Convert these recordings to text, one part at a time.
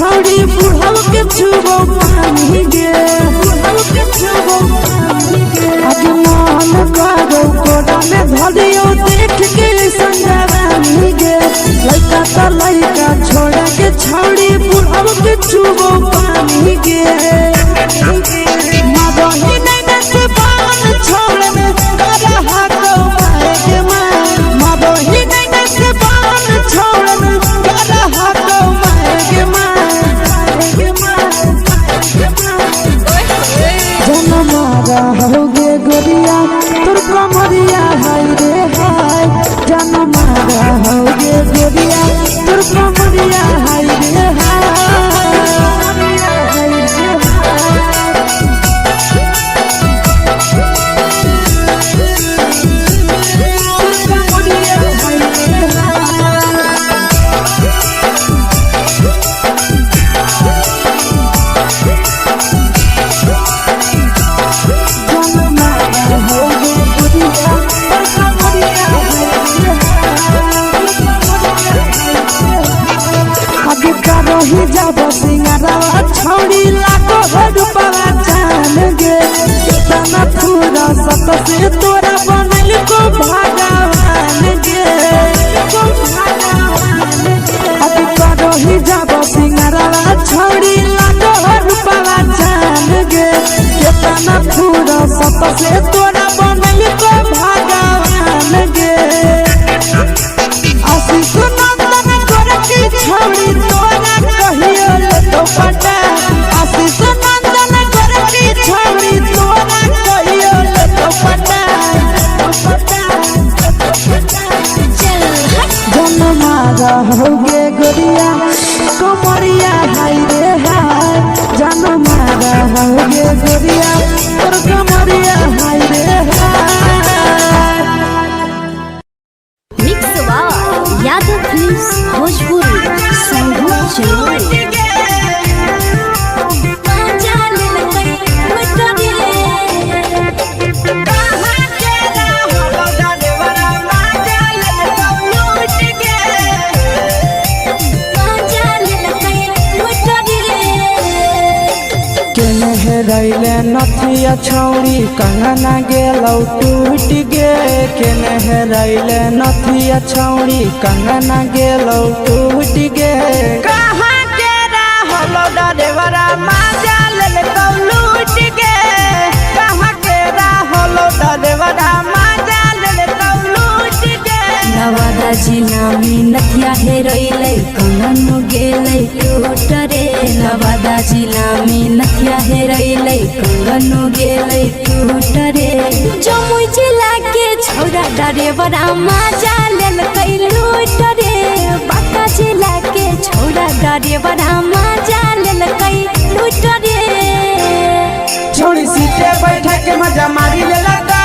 छौड़ी बुढ़ाव के छुबो पानी गे बुढ़ाव के छुबो पानी गे आज मन करो कोड़ा में भलियो देख के संगरानी गे लइका त लइका छोड़ा के छौड़ी बुढ़ाव के छुबो पानी गे मदही नहीं से बान छोड़ में करा हाथो मारे के मां मदही नहीं से बान छोड़ में करा हाथो मारे के मां जनमारा होगे गोरिया तोर कमरिया हाय रे हाय जनमारा होगे गोरिया तोर कमरिया हाय रे हाय छौड़ी लाखो रुपया जान गे कितना पूरा सत से तोरा बनल को भगवान गे अब करो ही जब सिंगारा छौड़ी लाखो रुपया जान गे कितना पूरा सत से तोरा बनल को भगवान गे आशीष नंदन करे की छौड़ी तोरा कहियो ले तो पटा आशीष नंदन करे की छौड़ी तोरा कहियो ले तो पटा जनमारा होगे गोरिया कमरिया हाय रे हाय जनमारा होगे गोरिया तोर कमरिया हाय रे हाय मिक्स वाव यादव फिल्म्स भोजपुरी संगीत चैनल रैले नथिया छौड़ी कंगना गेलौ टूट गे केने रैले नथिया छौड़ी कंगना गेलौ टूट गे कहाँ के रहलो डरेवरा माजा लेलकौ लूट गे कहाँ के रहलो डरेवरा माजा लेलकौ लूट गे नवादा जिला में नथिया हेरैले कंगनो गेलै टूट रे नवादा जिला में नथिया हेरैले कंगनो गेलै टूट रे जमुई जिला के छौड़ा डरेवरा माजा लेलकै लूट रे बांका जिला के छौड़ा डरेवरा माजा लेलकै लूट रे छोड़ी सीटे बैठा के मजा मारी लेलका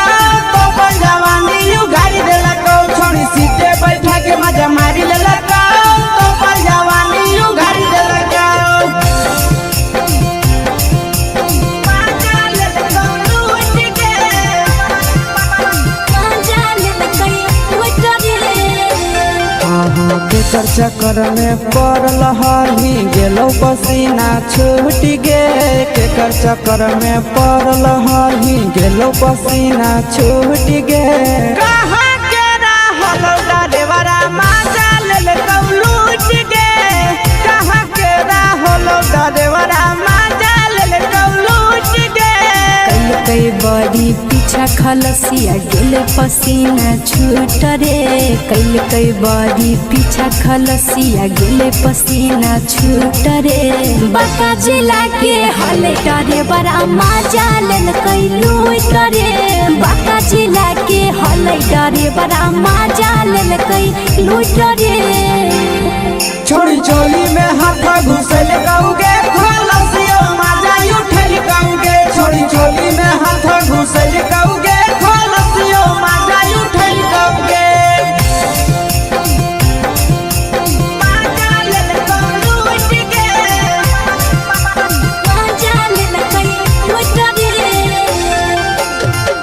तो जवानी यू गाड़ी देलका छोड़ी सीटे बैठा के मजा मारी लेलका तो जवानी यू गाड़ी देलका केकर चक्कर में पड़ल हही गेलो पसीना छूट गे केकर चक्कर में पड़ल हही गेलो पसीना छूट गे कहाँ के रहलो डरेवरा माजा लेलकौ लूट गे कहाँ के रहलो डरेवरा माजा लेलकौ लूट गे कई बड़ी पीछा खलसिया गेले पसीना छूट रे कई बड़ी पीछा खलसिया गेले पसीना छूट रे बांका जिला के हले डरे बड़ा माजा लेलकै लूट रे बांका जिला के हले डरे बड़ा माजा लेलकै लूट रे छोड़ी चोली में हाथ घुसल गौगे खलसियो माजा उठल गौगे छोड़ी चोली में हाथ घुसल गौगे खलसियो माजा उठल गौगे माजा लेलकै लूट गे माजा लेलकै लूट रे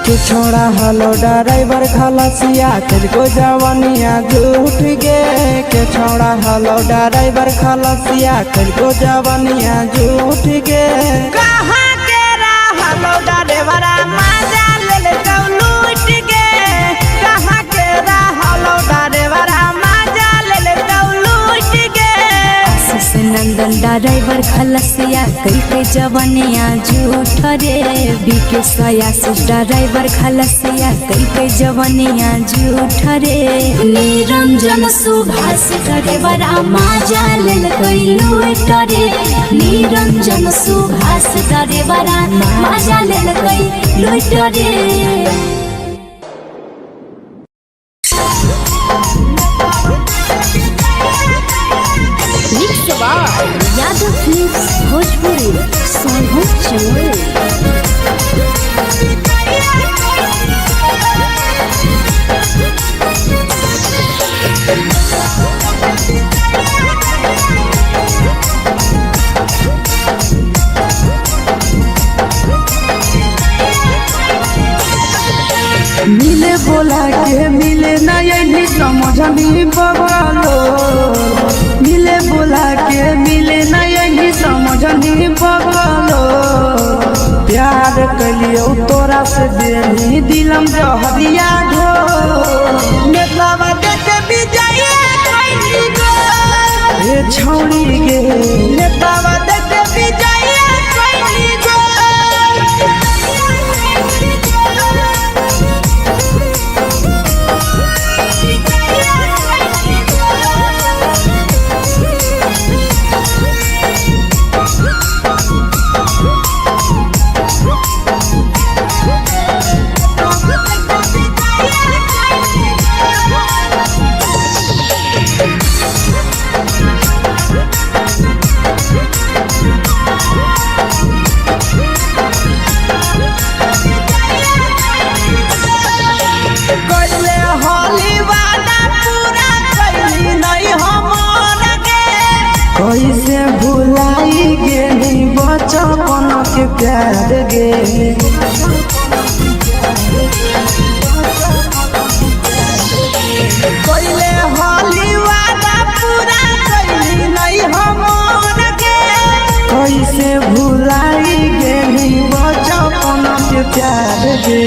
कुछ छोड़ा हलो ड्राइवर खलसिया तुझको जवानिया झूठ गे के छोड़ा हलो ड्राइवर खलसिया तुझको जवानिया झूठ गे कहाँ के हलो ड्राइवर मजा ले लूट गे कहाँ के हलो ड्राइवर मजा ले लूट गे नंदन ड्राइवर खलसिया कई के जवानिया झूठ रे बीके आशीष ड्राइवर खलसिया कई के जवानिया झूठ रे निरंजन सुभाष ड्राइवर मजा ले लूट रे निरंजन सुभाष ड्राइवर मजा ले लूट रे यादव फिल्म्स भोजपुरी सोनू चौल मिले बोला के मिले ना यही समझनी बगलो मिले बोला के मिले ना यही समझनी बगलो प्यार कलियो तोरा से देनी दिलम जहरिया घो नेतावा देखे विजय कोई गो ए छौड़ी गे नेतावा देखे विजय कोई गो कैसे भुलाई गेली बचपन के प्यार गे कोइले होली वादा पूरा कैली नहीं हमर गे कैसे भुलाई गेली बचपन के प्यार गे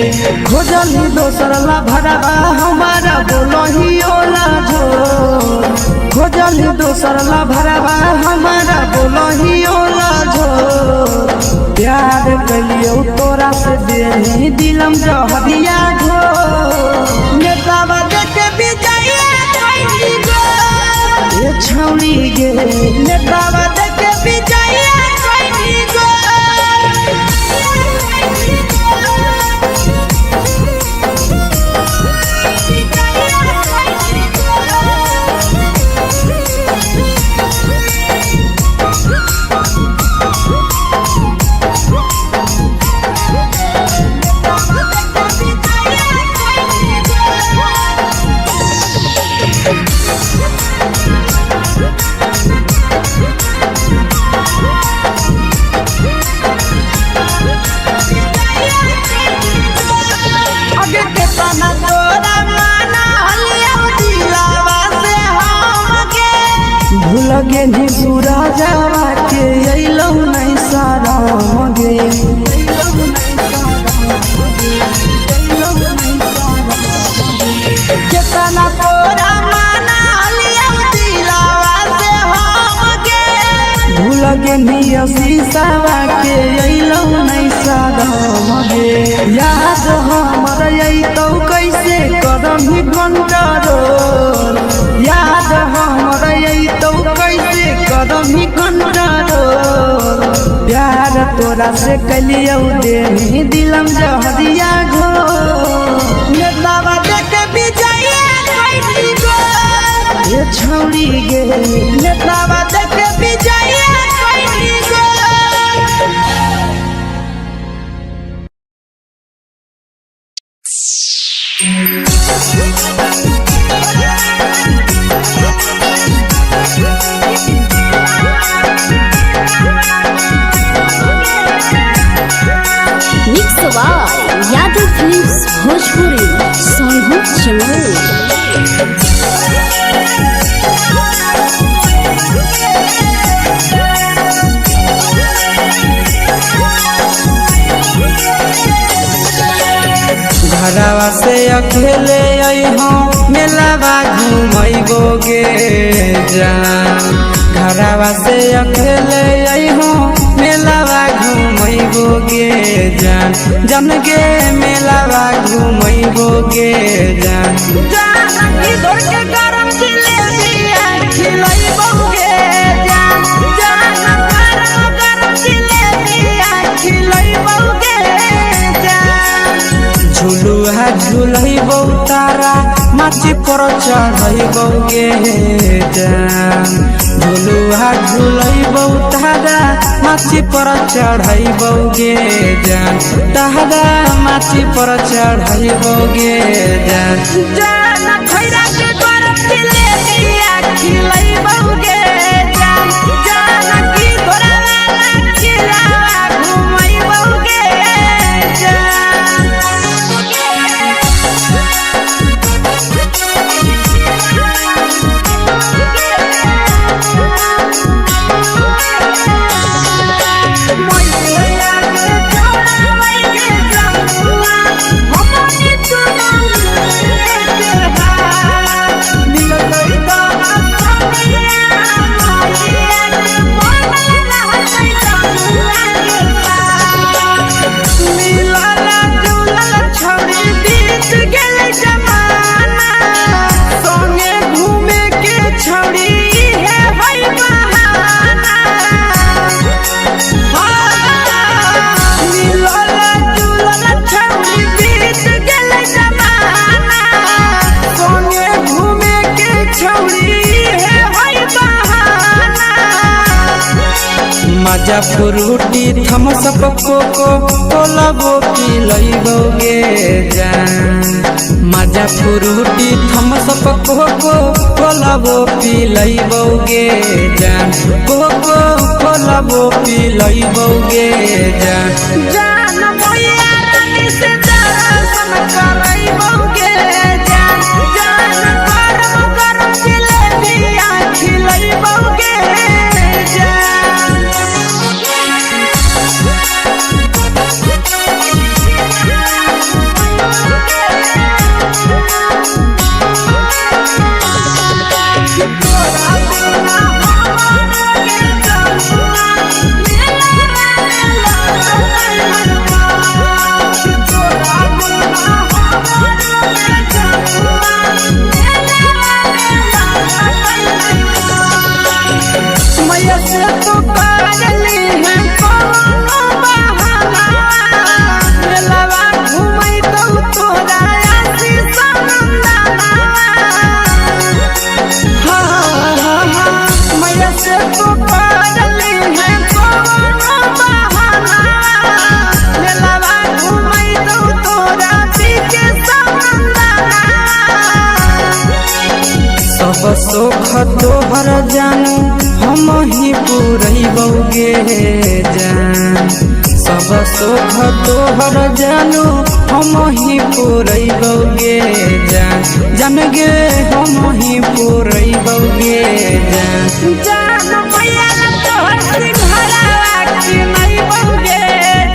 खोजली दोसर ला भरवा हमारा बोलही ओला झो खोजली दोसर ला भरवा हमारा बोलही ओला झो प्यार कलियो तोरा से देनी दिलम जहरिया घो नेतावा देखे विजय कोई गो ए छौड़ी गे नेतावा देखे विजय कोई गो भूल गेली सूरजवा के अइलौ नहीं साराम गे केतना तोरा माना लिया दिलावा से हम गे भूल गेली शीशावा के अइलौ नहीं साराम गे याद हमर अइतौ कैसे करही कंट्रोल याद हमर अइतौ कैसे करही कंट्रोल प्यार तोरा से कलियौ देनी दिलम जहरिया घो नेतावा देखे विजय कोई गो ए छौड़ी गे नेतावा देखे विजय कोई गो यादव फिल्म्स घरवा से अकेले अइहो मेलावा घुमैबोगे जान घरवा से अकेले अइहो मेलावा घुमैबोगे जान जन गे मेलावा घुमैबोगे जान इधर के गरम जिलेबिया खिलैबोगे जान गरम जिलेबिया खिलैबोगे जान झुलुहा झुलैबौ तारा माची पर चढ़ैबोगे जान झुलुहा झुलैबौ तारा माची पर चढ़ैबोगे जान तारा माची पर चढ़ैबोगे जान खैरा के गरम जिलेबिया खिलैबोगे जान की घोड़ावाला खिलावा घुमैबोगे मजा फ्रूटी थम्सअप कोको कोलाबो पिलैबोगे जान मजा फ्रूटी थम्सअप कोको कोलाबो पिलैबोगे जान कोको कोलाबो पिलैबोगे जान भैया रानी से दर्शन करैबोगे जान गरम जिलेबिया खिलैबोगे सब सुख तोहर जानू हम ही पुरैबोगे जान सब सुख तोहर जानू हम ही पुरैबोगे जान गे हम ही पुरैबोगे जान भैया तोहर सिंघरावा खिलैबोगे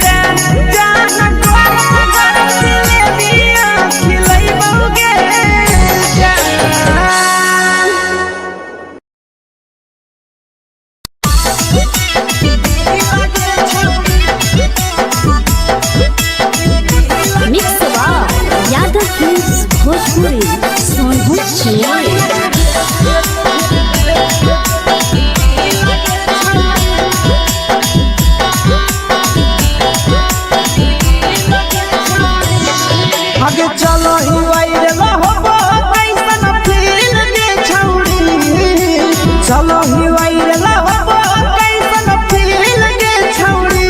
जान गरम जिलेबिया खिलैबोगे भोजपुरी सोनू आगे चलो ही वायरल होबो कैसन फील के छौड़ी चलो ही वायरल होबो कैसन फील के छौड़ी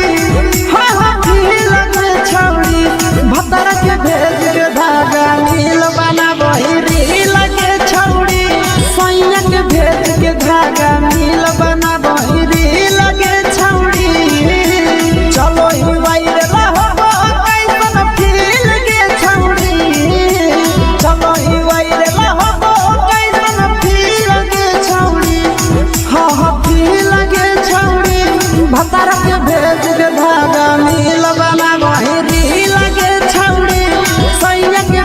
हाँ फील के छौड़ी भतर के भेज के धागा नील बना बहिरी लगे छौड़ी सैया के भेज के धागा नील बना बहिरी लगे छौड़ी चलो ही वायरल होबो कैसन फील के छौड़ी चलो ही वायरल होबो कैसन फील के छौड़ी हाँ फील के छौड़ी भतर के भेज के धागा नील बना बहिरी लगे छौड़ी सैया के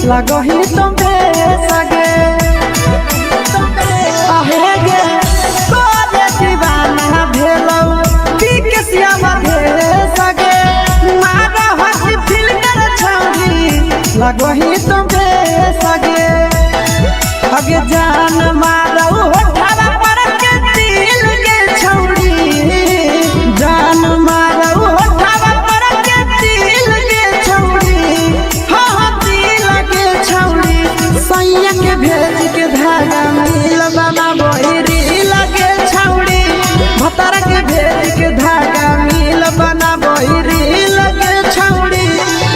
लगही तुम्हे सगे आहे गे तोरे दीवाना भेलौ के श्यामा भेले सगे मारा हसी फिल कर छौरी लगही तुम्हे सगे अगे जान मारौ होठवा पर के दिल के छौरी जान मारौ होठवा पर के दिल के छौरी हाँ दिल के छौरी सैया के भेज के धागा मिल बना बोहरी लगे छौरी भतारा के भेज के धागा मिल बना बोहरी लगे छौरी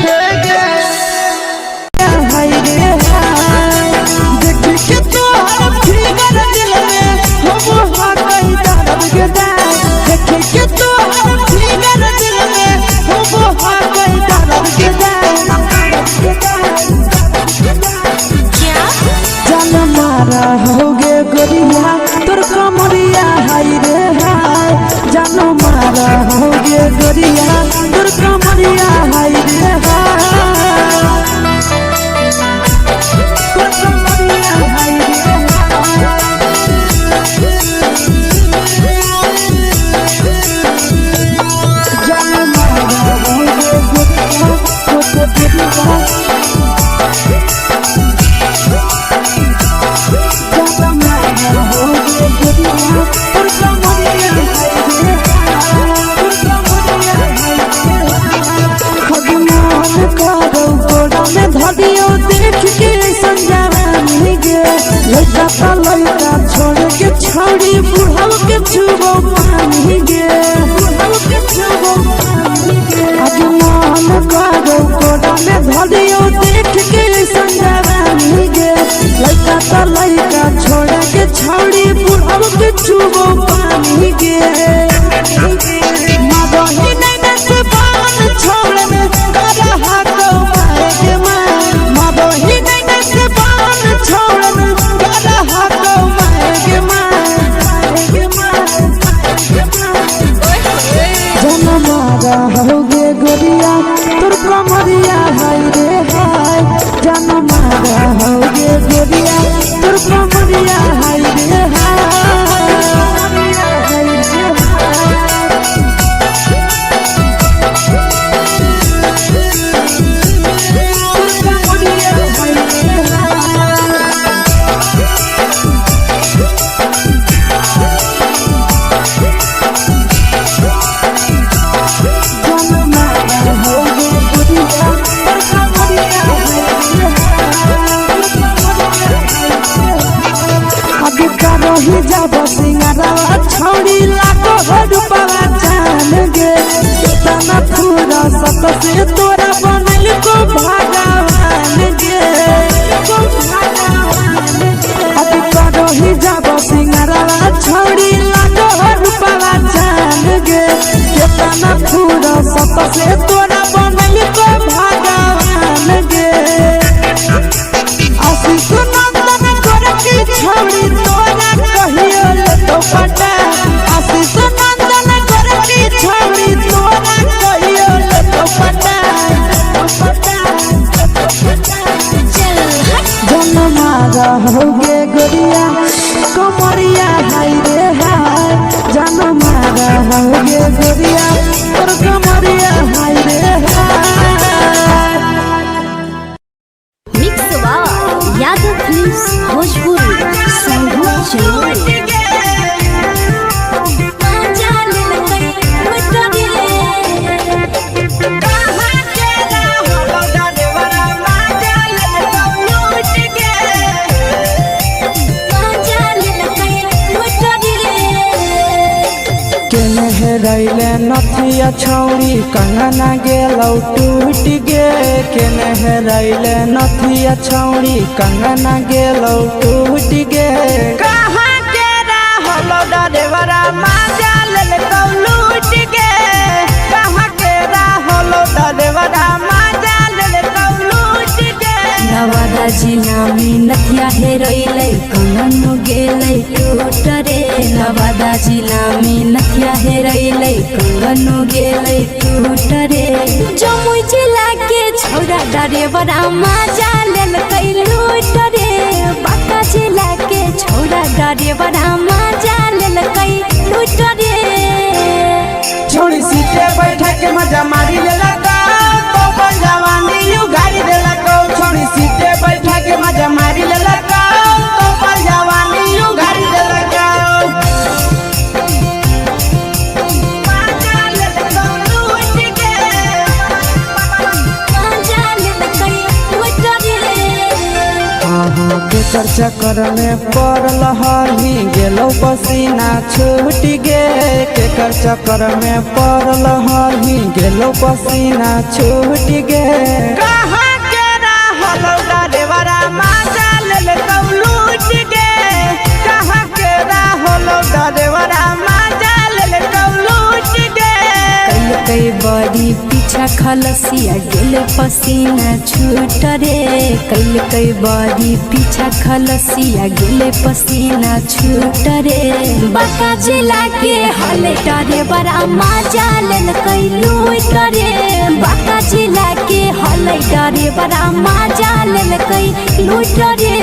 हे गे हाय रे हाय देख के तो फिगर दिल में हो हा कहीं दर्द के दाग देख के तो फिगर दिल में हो हा कहीं दर्द के दाग जान मारा होगे गोरिया तोर कमरिया हाय रे हाय जान मारा होगे गोरिया तोर कमरिया हाय रे हाय तोर कमरिया हाय रे जान मारा होगे गोरिया तोर कमरिया लड़का छोड़ के छौड़ी बुढ़ाव के छुबो पानी गे बुढ़ाव के छुबो पानी गे आज मन करो कोड़ा में धरियो देख के संजवानी गे लड़का छोड़ के छौड़ी बुढ़ाव के छुबो पानी गे मगही नहीं से बान छोड़ में करा हाथों मारे के मां मगही नहीं से बान छोड़ में करा हाथों मारे के मां जन मारा होगे गोरिया तोर कमरिया हाय रे हाय जन मारा होगे गोरिया तोर कमरिया हाय रे हाय रही जब सिंगारा छौड़ी लाखों रुपया जान गे कितना पूरा सत से तोरा बनल को भगवान गे अभी रही जब सिंगारा छौड़ी लाखों रुपया जान गे कितना पूरा सत से तोरा बनल को भगवान गे आशीष नंदन गोरखी छौड़ी तोरा कहियो तो पटा आशीष नंदन गोरखी छौड़ी तोरा कहियो तो पटा जन मारा होगे गोरिया कमरिया हाय रे हाय जन मारा होगे गोरिया तोर कमरिया हाय रे हाय mix by Yadav films Bhojpuri संगीत चलो रैले नथिया छौड़ी कंगना गेलौ टूट गे केने हेरैले नथिया छौड़ी कंगना गेलौ टूट गे कहाँ के रहलो डरेवरा माजा लेलकौ लूट गे कहाँ के रहलो डरेवरा माजा लेलकौ लूट गे नवादा जिला में नथिया हेरैले कंगन गेलै टूट रे नवादा जिला में नथिया हेरैले कंगन गेलै टूट रे जमुई जिला के छौरा ड्राइवर मजा लेल कई लूट रे बाका जिला के छौरा ड्राइवर मजा लेल कई लूट रे छोड़ी सीटे बैठा के मजा मारी लेला तो पर जवानी यू गाड़ी देला को छोड़ी सीटे बैठा के मजा मारी लेला तो पर जवानी यू गाड़ी देला के चक्कर में पड़ल हही गेलो पसीना छूट गे के चक्कर में पड़ल हही गेलो पसीना छूट गे कहाँ के रहलो ड्राइवरा मजा ले लूट गे कहाँ के रहलो ड्राइवरा मजा ले लूट गे कई बड़ी पीछा खलसिया गेल पसीना छूट रे कई बड़ी पीछा खलसिया गेल पसीना छूट रे बाका जिला के हले ड्राइवर मजा लेल कई लूट रे बाका जिला के हले ड्राइवर मजा लेल कई लूट रे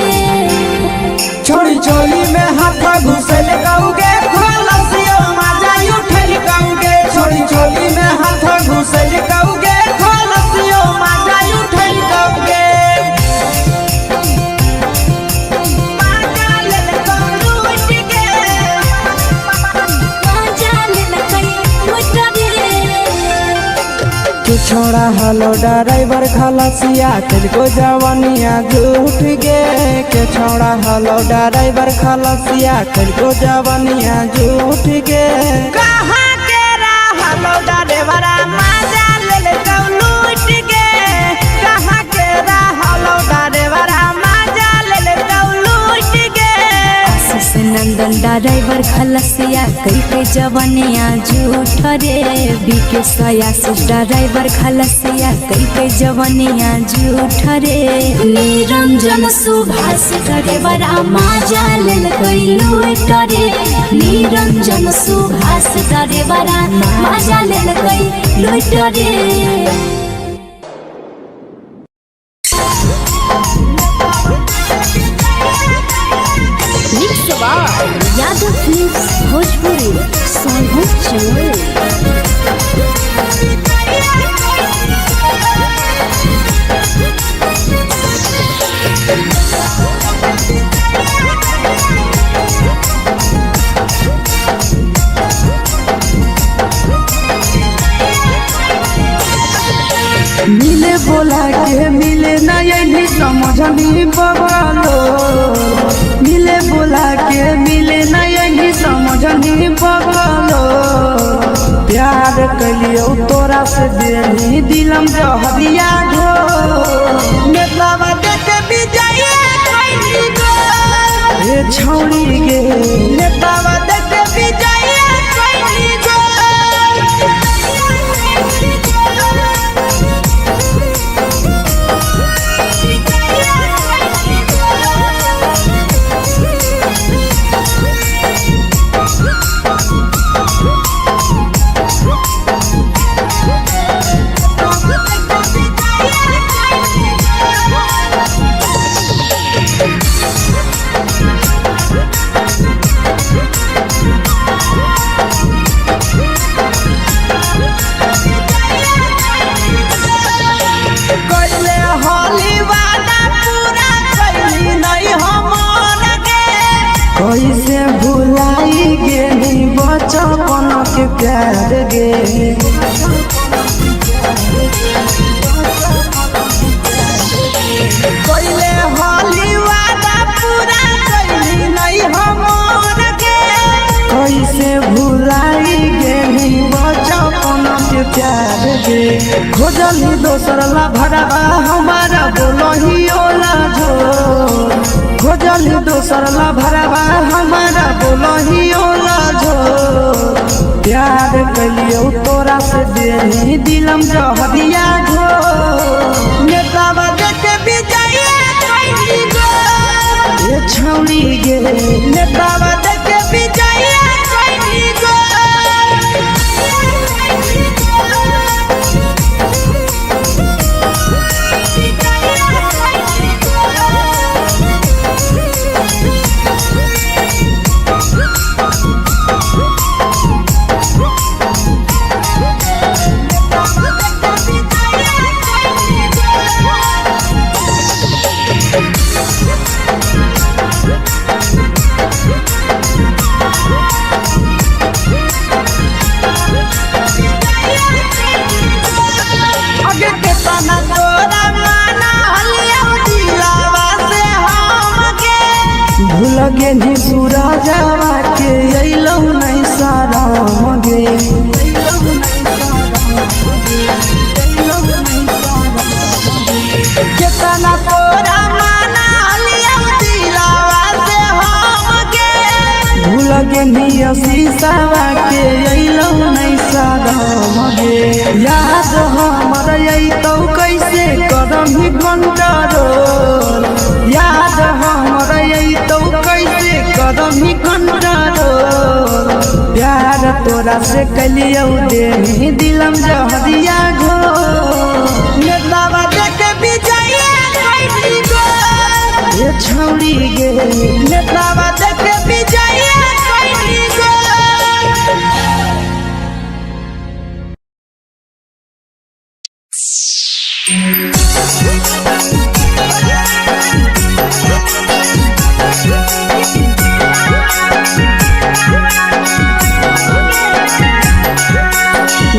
छोड़ी चोली में हाथ घुसल गाऊंगे खलसिया मजा उठल गाऊंगे छोड़ी चोली में हाथ घुसल गाऊंगे खलसिया मजा उठल गाऊंगे मजा ले लूट गे मजा लेल कई लूट रे के छोड़ा हलो ड्राइवर खलसिया तेलको जवानिया झूठ गे के छोड़ा हलो ड्राइवर खलसिया तेलको जवानिया झूठ गे कहाँ के रहलो ड्राइवरा मजा ले लूट गे कहाँ के रहलो ड्राइवरा मजा ले लूट गे आशीष नंदन ड्राइवर खलसिया कई जवानिया झूठ रे बीके आशीष ड्राइवर खलसिया कई जवानिया झूठ रे निरंजन सुभाष ड्राइवर मजा लेल कई लूट रे निरंजन सुभाष ड्राइवर मजा लेल कई लूट रे यादव फिल्म्स भोजपुरी सॉन्ग चोर मिले बोला के मिले ना यही समझनी बगलो मिले बोला के मिले ना यही समझनी बगलो प्यार कलियो तोरा से देनी दिलम जहरिया ढो नेतावा देख विजय कैली गो ए छौड़ी गे नेतावा देख विजय कैली गो कैसे भुलाई गेली बचपन के प्यार गे पहले होली वादा पूरा कैली नहीं हमर के कैसे भुलाई गेली बचपन के प्यार गे खोजली दोसर ला भरवा हमारा बोलही ओला झोर खोजली दोसर ला भरवा हमारा बोलही ओला झोर प्यार कलियो तोरा से देनी दिलम जहरिया ढोर नेतावा देख विजय कैली गो ये छौड़ी गे नेतावा देख विजय कैली गो के निपुरा जावा के अइलौ नहीं सारा मगे कितना तोरा माना लिया दिलावा से हमके भूल के निया शीशावा के अइलौ नहीं सारा मगे याद हमर अइतौ कैसे करम ही कंट्रोल याद हमर अइतौ कैसे करम ही कंट्रोल प्यार तोरा से कलियौ दे दिलम जहरिया घो नेतावा देखे विजया कैसी गो ये छौड़ी गे नेतावा देखे विजया कैसी गो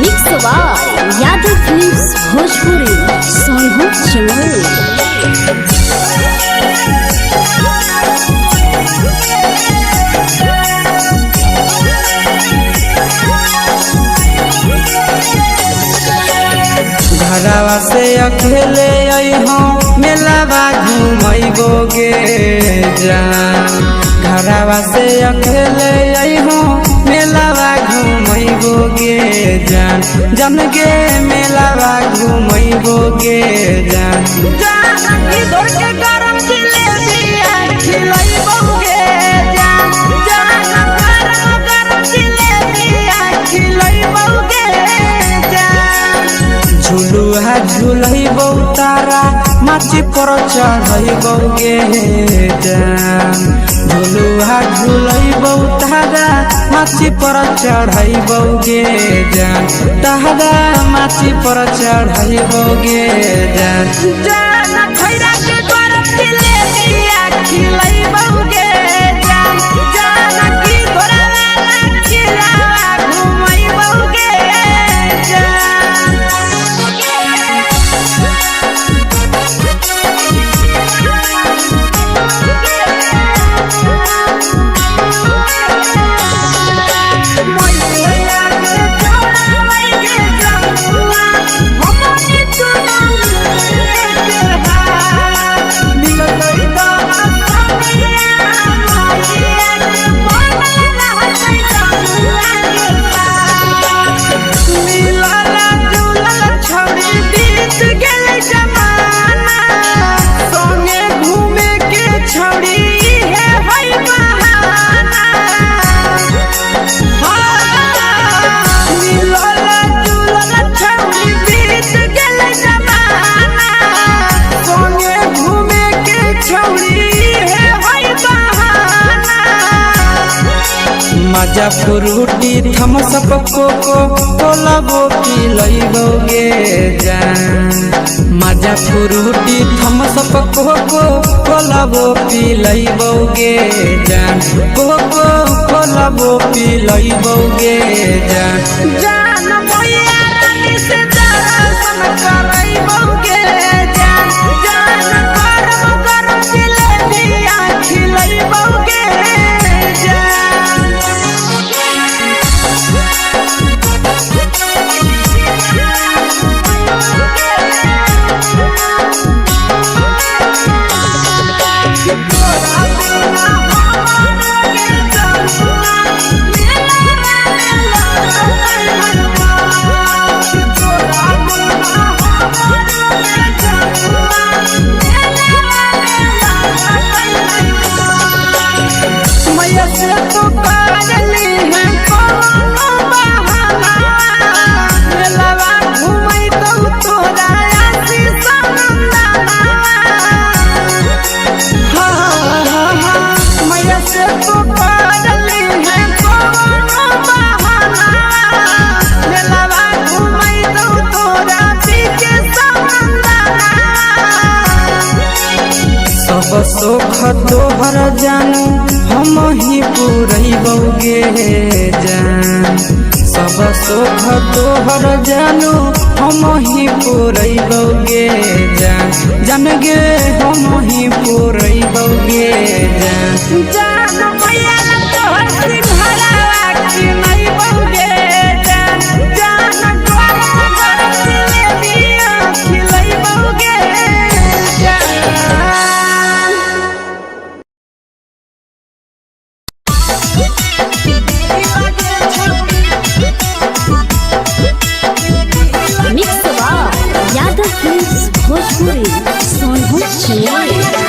mix by Yadav films Bhojpuri Sonu चमल घरवा से अकेले अइहो मेलावा घुमैबोगे जान घरवा से अकेले अइहो मेलावा घुमैबोगे जान जन गे मेलावा घुमैबोगे जान जानकी दौड़ के गरम जिलेबिया खिलैबोगे जान गरम जिलेबिया खिलैबोगे जान झुलुहा झुलैबौ तारा माची पर चढ़ैबोगे जान झुलुहा झुलैबौ तारा माची पर चढ़ैबोगे जान तारा माची पर चढ़ैबोगे जान खैरा के गरम जिलेबिया खिलैबोगे जान जानकी घोड़ावाला खिलावा घुमैबोगे जान मजा फ्रूटी थमसप कोको कोलाबो पिलैबोगे जान मजा फ्रूटी थमसप कोको कोलाबो पिलैबोगे जान कोको कोलाबो पिलैबोगे जान जान मोया रानी से दर्शन करैबोगे जान गरम गरम जिलेबिया खिलैबोगे जान सब सुख तोहर जानू हम ही पुरैबोगे जान सब सुख तोहर जानू हम ही पुरैबोगे जान गे हम ही पुरैबौगे जान मैया तोहर सिंघरावा की नहीं बौगे जान गोर जिलेबिया खिलै बौगे मिक्स यादव फिल्म्स भोजपुरी सोनू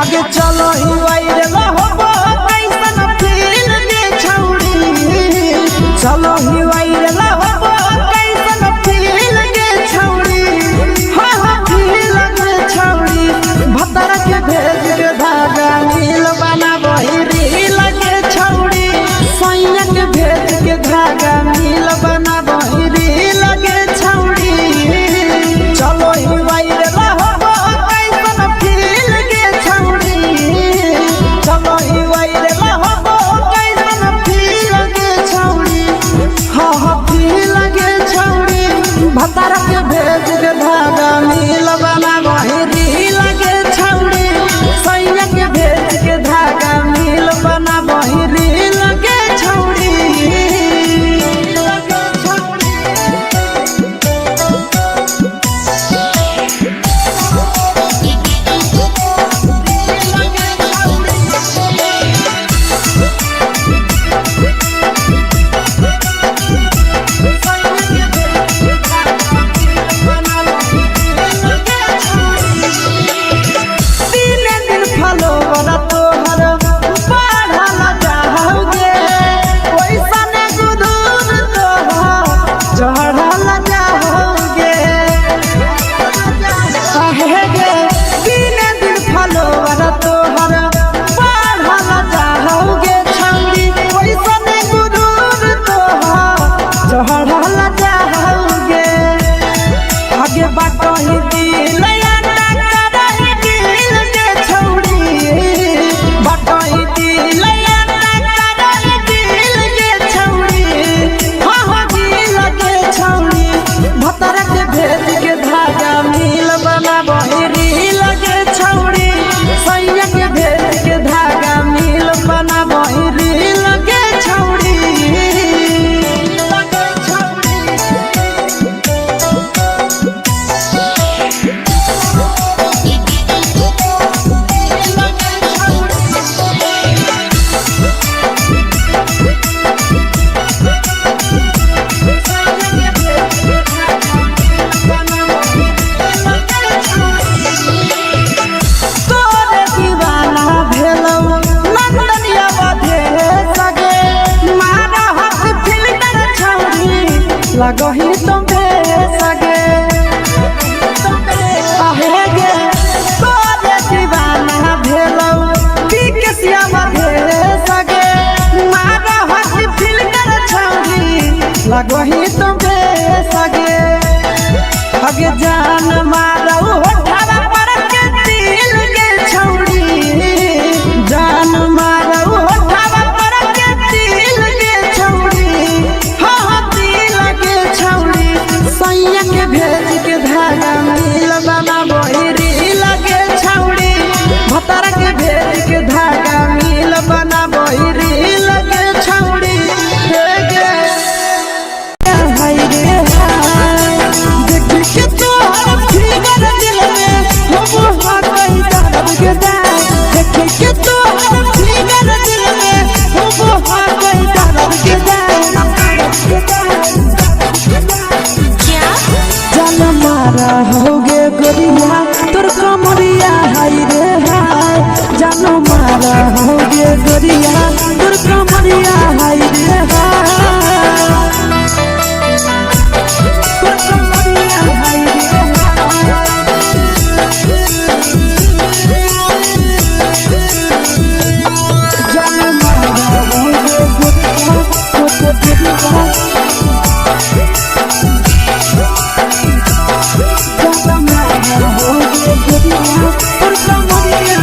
आगे चलो ही वायरल होबो कैसन फील दे छौड़ी चलो ही वायरल होबो कैसन फील दे छौड़ी हाँ हाँ फील दे छौड़ी भतर के भेज के धागा मिल बना बहिरी लगे छौड़ी सैया के भेज के धागा मिल बना बहिरी लगे छौड़ी चलो ही वायरल होबो कैसन फील दे छौड़ी चलो ही वायरल होबो कैसन फील दे छौड़ी हाँ हाँ फील दे छौड़ी भतर के भेज के धागा मिल बना बहिरी लगे छौड़ी सैया के भेज के धागा मिल बना बहिरी लगे छौड़ी लगही तुम्हे सगे आहे गे तोरे दीवाना भेलौ बिकसिया भेले सगे मारा हसी फिल्टर छौरी लगही तुम्हे सगे हगे जान मारौ होठवा पर के दिल के छौरी जान मारौ होठवा पर के दिल के छौरी हाँ दिल के छौरी सैया के भेज के धागा मिल बना बहिरी लगे छौरी भतर के भेज के धागा मिल बना बहिरी लगे छौरी हाय रे हाय देख के तोहर फिगर दिल में हो हाथ कहीं दर्द के दाग देख के तोहर फिगर दिल में हो हाथ कहीं दर्द के जान मारा होगे गोरिया तोर कमरिया हाय रे हाय जान मारा होगे गोरिया तोर कमरिया हाय रे हाय तोर कमरिया हाय रे जान मारा होगे गोरिया तोर कमरिया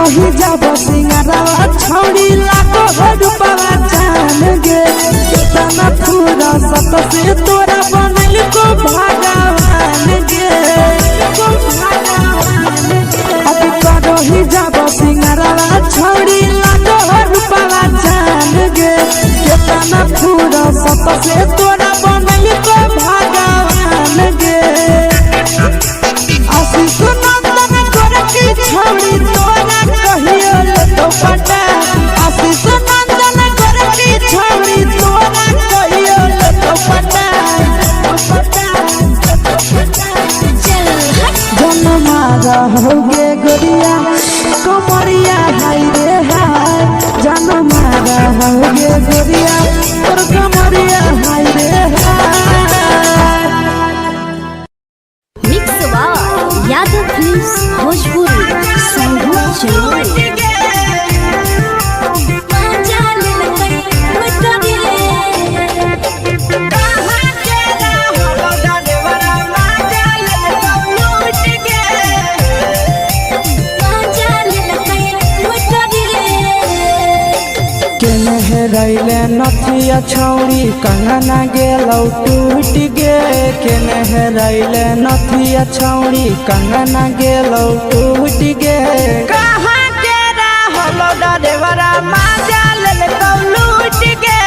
रही जब सिंगारवा छौड़ी लाखो रुपवा जान गे कितना पूरा सत से तोरा बनल को भगवान गे अभी रही जब सिंगारवा छौड़ी लाखो रुपवा जान गे कितना पूरा सत से तोरा बनल को भगवान गे आशीष नंदन गोरखी छौड़ी तोरा कहियो तो पटा आशीष नंदन गोरखी छौड़ी तोरा कहियो तो पटा जन्मा रहोगे गोरिया कमरिया हाय रे हाय जन्मा रहोगे गोरिया और कमरिया हाय रे हाय। Mix by Yadav films Bhojpuri संगीत चलो रैले नथिया छौड़ी कंगना गेलौ टूट गे केने रैले नथिया छौड़ी कंगना गेलौ टूट गे कहाँ के रहलो डरेवरा माजा लेलकौ लूट गे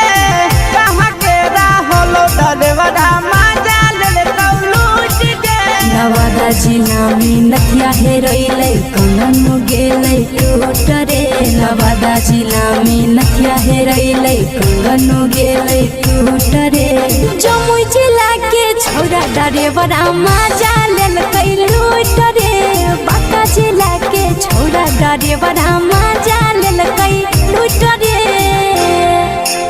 कहाँ के रहलो डरेवरा माजा लेलकौ लूट गे नवादा जिला में नथिया हेरैले कंगन गेलै टूट रे नवादा जिला में नथिया हेरैले कंगन गेलै टूट रे जमुई जिला के छौरा डरेवरा माजा लेलकै लूट रे बांका जिला के छौरा डरेवरा माजा लेलकै लूट रे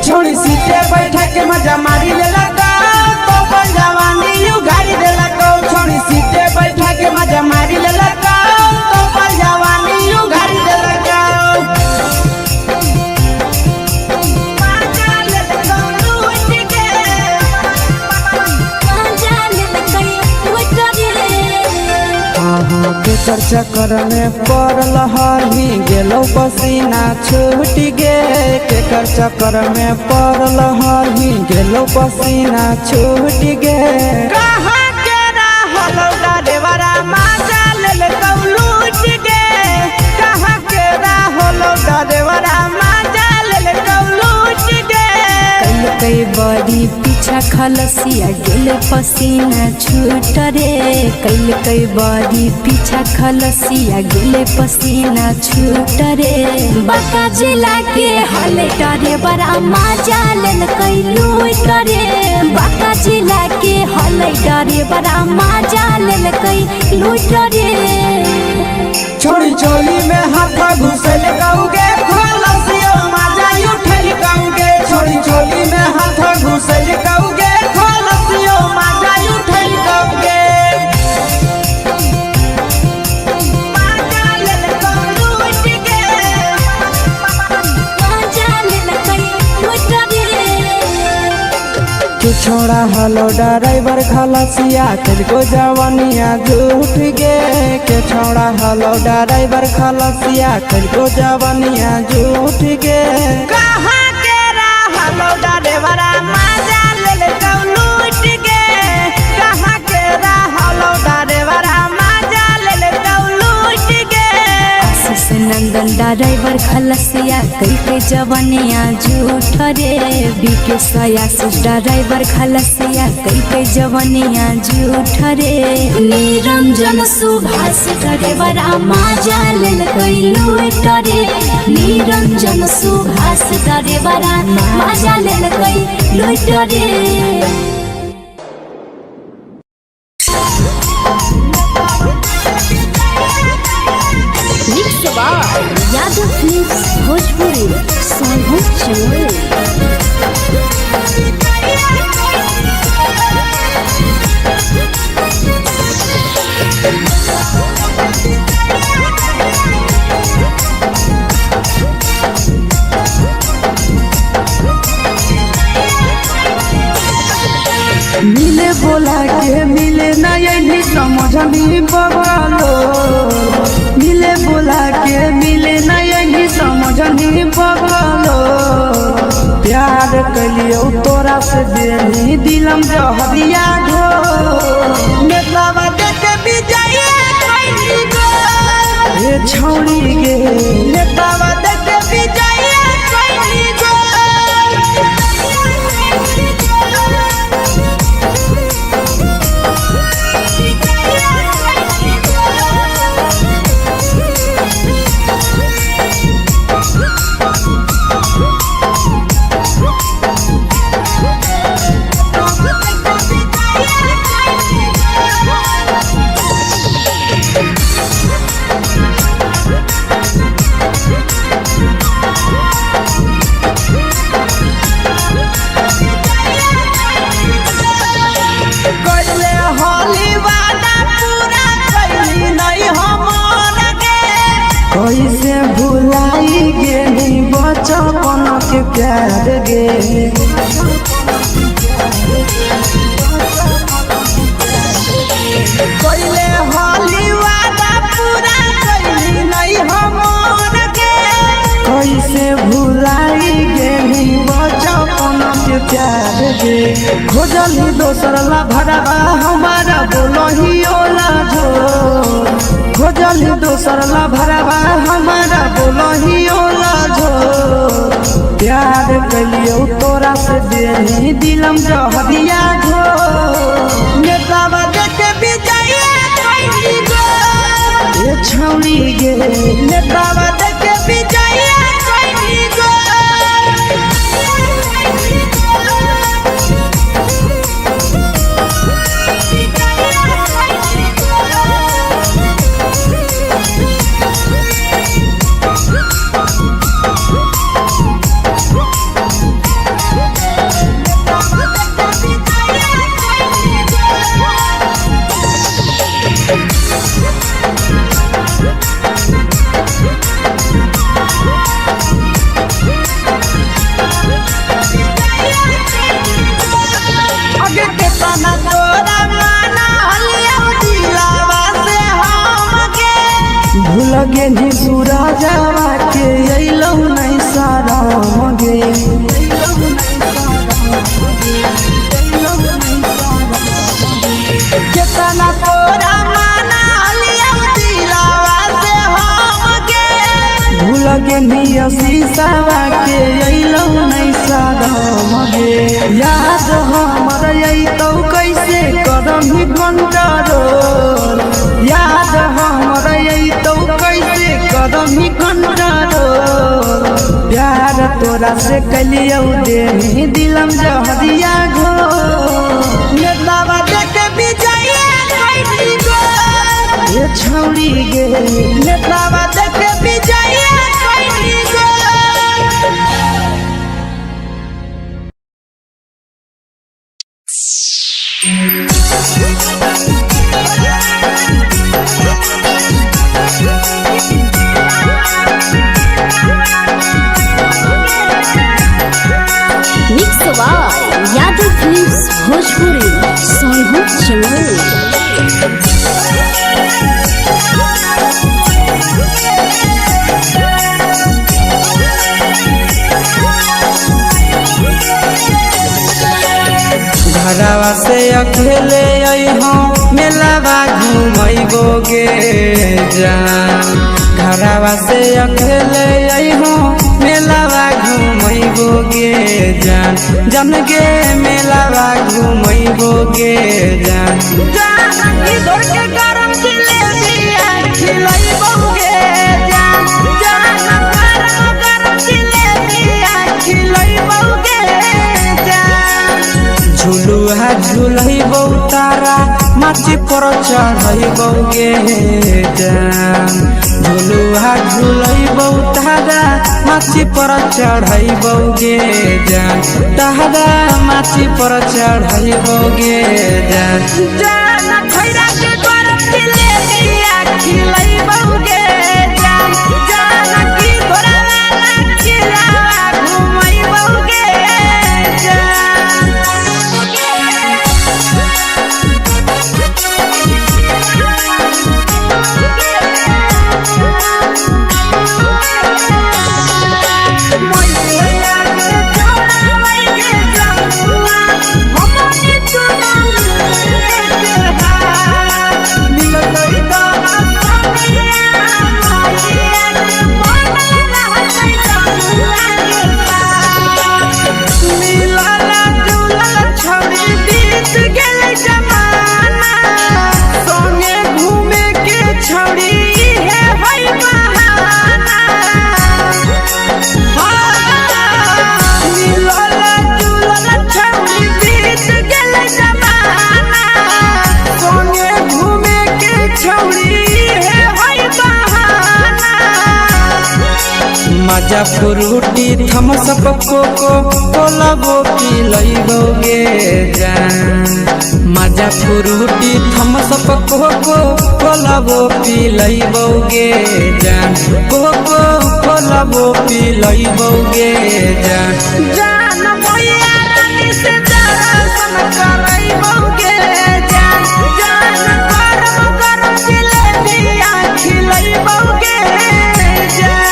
छोड़ी सीटे बैठा के मजा मारी लेलकौ तो जवानी यू गाड़ी देलकौ छोड़ी सीटे बैठा के मजा मारी लेलकौ तो जवानी यू गाड़ी देलकौ माजा लेलकौ लूट गे माजा लेलकै लूट रे केकर चक्कर में पड़ल हरही गेलौ पसीना छूट गे केकर चक्कर में पड़ल हरही गेलौ पसीना छूट गे कहाँ के रहलो डरेवरा माजा लेलकौ लूट गे कहाँ के रहलो डरेवरा माजा लेलकौ लूट गे कई बड़ी पीछा खलसिया गेल पसीना छूट रे कई बड़ी पीछा खलसिया गेल पसीना छूट रे बांका जिला के हले डरे बड़ा माजा लेलकै लूट रे बांका जिला के हले डरे बड़ा माजा लेलकै लूट रे छोड़ी चोली में हाथ घुसल गौगे खलसियो माजा उठल गौगे छोड़ी चोली में हाथ घुसल गौगे खलसियो माजा उठल गौगे माजा लेलकौ लूट गे माजा लेलकै लूट रे तू छोड़ा हलो ड्राइवर खलसिया तेरे जवानिया झूठ गे के छोड़ा हलो ड्राइवर खलसिया तेरे जवानिया झूठ गे कहाँ के रहलो डरेवरा माजा लेलकौ लूट गे कहाँ के रहलो डरेवरा माजा लेलकौ लूट गे आशीष नंदन ड्राइवर खलसिया कई जवनिया झूठ रे बीके आशीष ड्राइवर खलसिया कई जवनिया झूठ रे निरंजन सुभाष ड्राइवरा माजा लेलकै लूट रे निरंजन सुभाष ड्राइवरा माजा लेलकै लूट रे यादव फिल्म्स भोजपुरी संगीत चलो मिले बोला के मिले ना यही समझ नहीं बगलो मिले बोला के मिले प्यार कलियो तोरा से देनी दिलम जहरिया घो नेतावा देखे विजय कैली गो ये छौड़ी गे नेतावा देखे विजय कैली गो कैसे भुलाई गेली बचपन के प्यार गे कैले होली वादा पूरा कैली नहीं हमर के कैसे भुलाई गेली बचपन के प्यार गे खोजली दोसर ला भरवा हमारा बोलही ओला जो खोजली दोसर ला भरवा हमारा बोलही ओला जो प्यार कलियो तोरा से देनी दिलम जहरिया घो नेतावा देखे विजय कैली गो ये छौड़ी गे नेतावा देखे विजय कैली गो भूल गेली सूरजवा के अइलौ नहीं सारा गे केतना तोरा माना लिया दिलावा से हमके भूल गेली शीशावा के अइलौ नहीं सारा गे याद हमर अइतौ कैसे करम कंट्रोल याद हमर अइतौ कैसे करम कंट्रोल प्यार तोरा से कलियो देनी दिलम जहरिया घो नेतावा देखे विजय कैली गो ये छौड़ी गे नेतावा देखे विजय कैली गो मिक्स यादव फिल्म्स भोजपुरी सोनू चमोली। घरवा से अकेले अइहो मेलावा घूमैबो गे जान घरवा से अकेले अइहो मेलावा घूमैबो गे जान जन गे मेलावा घूमैबो गे जान जानकी दौड़ के गरम जिलेबिया खिलैबो गे जान गरम जिलेबिया खिलैबो गे जान झुलुहा झुलैबो तारा माची पर चढ़ैबो गे जान झुलुहा झुलैबो तारा माची पर चढ़ैबो गे जान तारा माची पर चढ़ैबो गे जान जान खैरा के गरम जिलेबिया खिलैबो गे जान जानकी घोड़ा वाला खिलावा घुमैबो गे जान मैया के छोड़ा मजा फ्रूटी थम्स अप कोको कोला वो पी लइबोगे जान मजा फ्रूटी थम्स अप कोको कोला वो पी लइबोगे जान कोको कोला वो पी लइबोगे जान जान भैया रानी से दर्शन करैबोगे जान जान गरम गरम जिलेबिया खिलैबोगे जान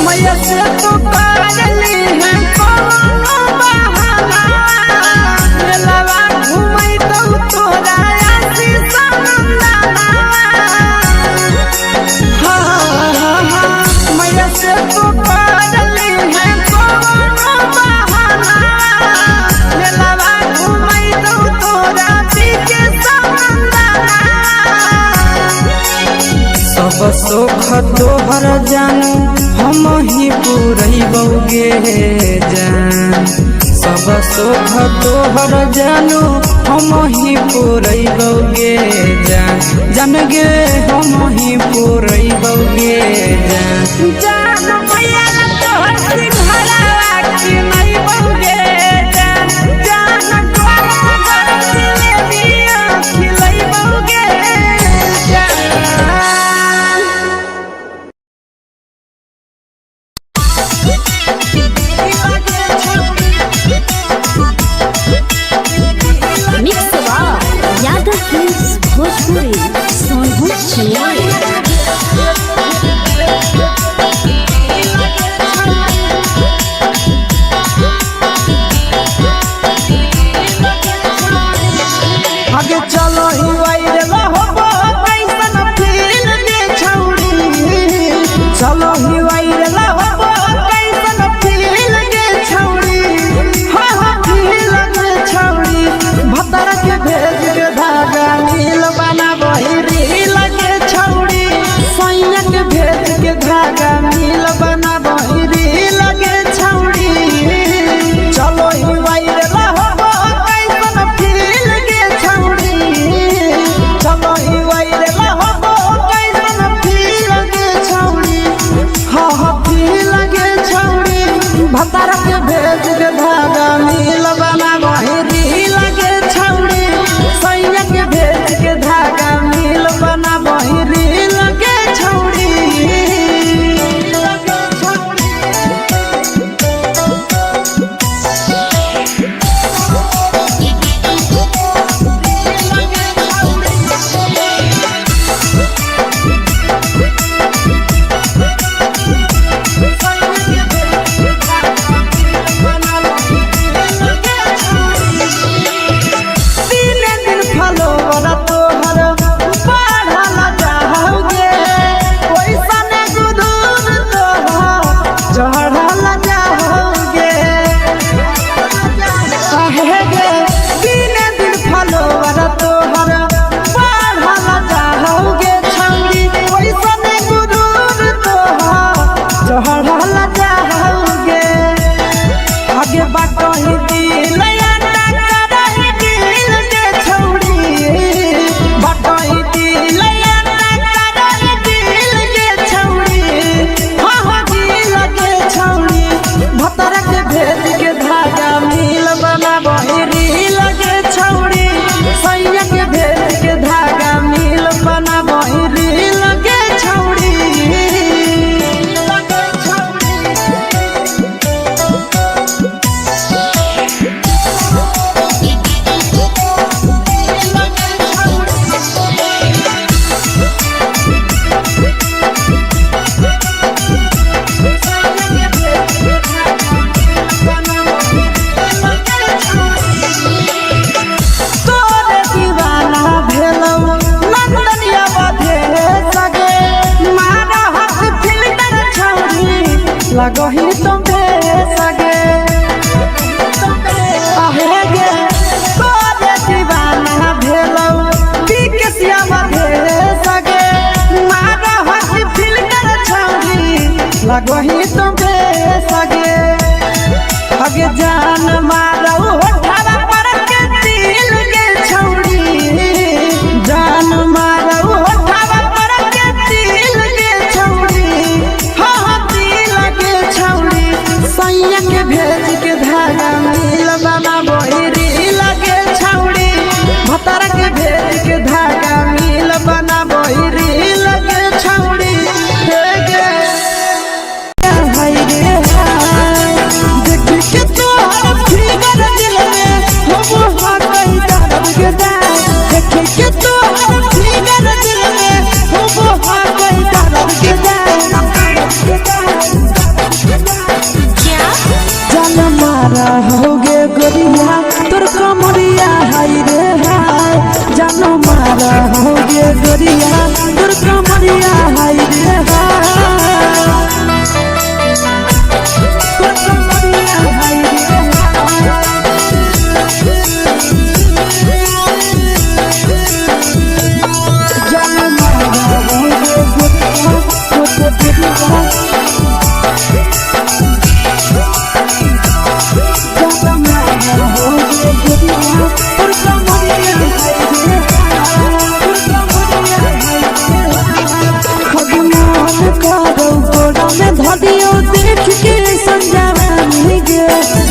मैया से तो काजली है कोनो बहाना मेलावा घूमै तो तोरा आसी सनंदाना मैया से तो काजली है कोनो बहाना मेलावा घूमै तो तोरा पीके सनंदाना सब सुख तोहर जानू हम ही पूरैबोगे जान सब सुख तोहर जानू हम ही पूरैबोगे जान जान गे हम ही पूरैबोगे जान जान भैया तोहर सिंघरावा की नहीं बौगे जान जान गरम गरम जिलेबिया खिलैबोगे जान मिक्स यादव फिल्म्स भोजपुरी सोनू चिया आगे चलो ही वायरल होबो कैसन फील दे छौड़ी चलो ही वायरल होबो कैसन फील दे छौड़ी हाँ फील दे छौड़ी भतर के भेज के धागा नील बनाबो ही रील के छौड़ी सैया के भेज के धागा नील बनाबो ही रील के छौड़ी चलो ही वायरल होबो कैसन फील दे छौड़ी लगो ही तो बेसगे अगे जान मारो होठवा पर के दिल के छौड़ी जान मारो होठवा पर के दिल के छौड़ी हाँ दिल के छौड़ी सैया के भेज के धागा मिल बाबा बोरी लगे छौड़ी भतार के भेज के धागा मिल बना बोरी लगे छौड़ी हे गे हाय रे हाय देख के तो फिगर दिल में हो हाथ कहीं दर्द के दाग देख के तो फिगर दिल में हो हाथ कहीं दर्द के दाग जान मारा होगे गोरिया तोर कमरिया हाय रे हाय जान मारा होगे गोरिया तोर कमरिया हाय रे हाय तोर कमरिया हाय रे जान मारा होगे गोरिया तोर कमरिया धदियो देख के संजावानी गे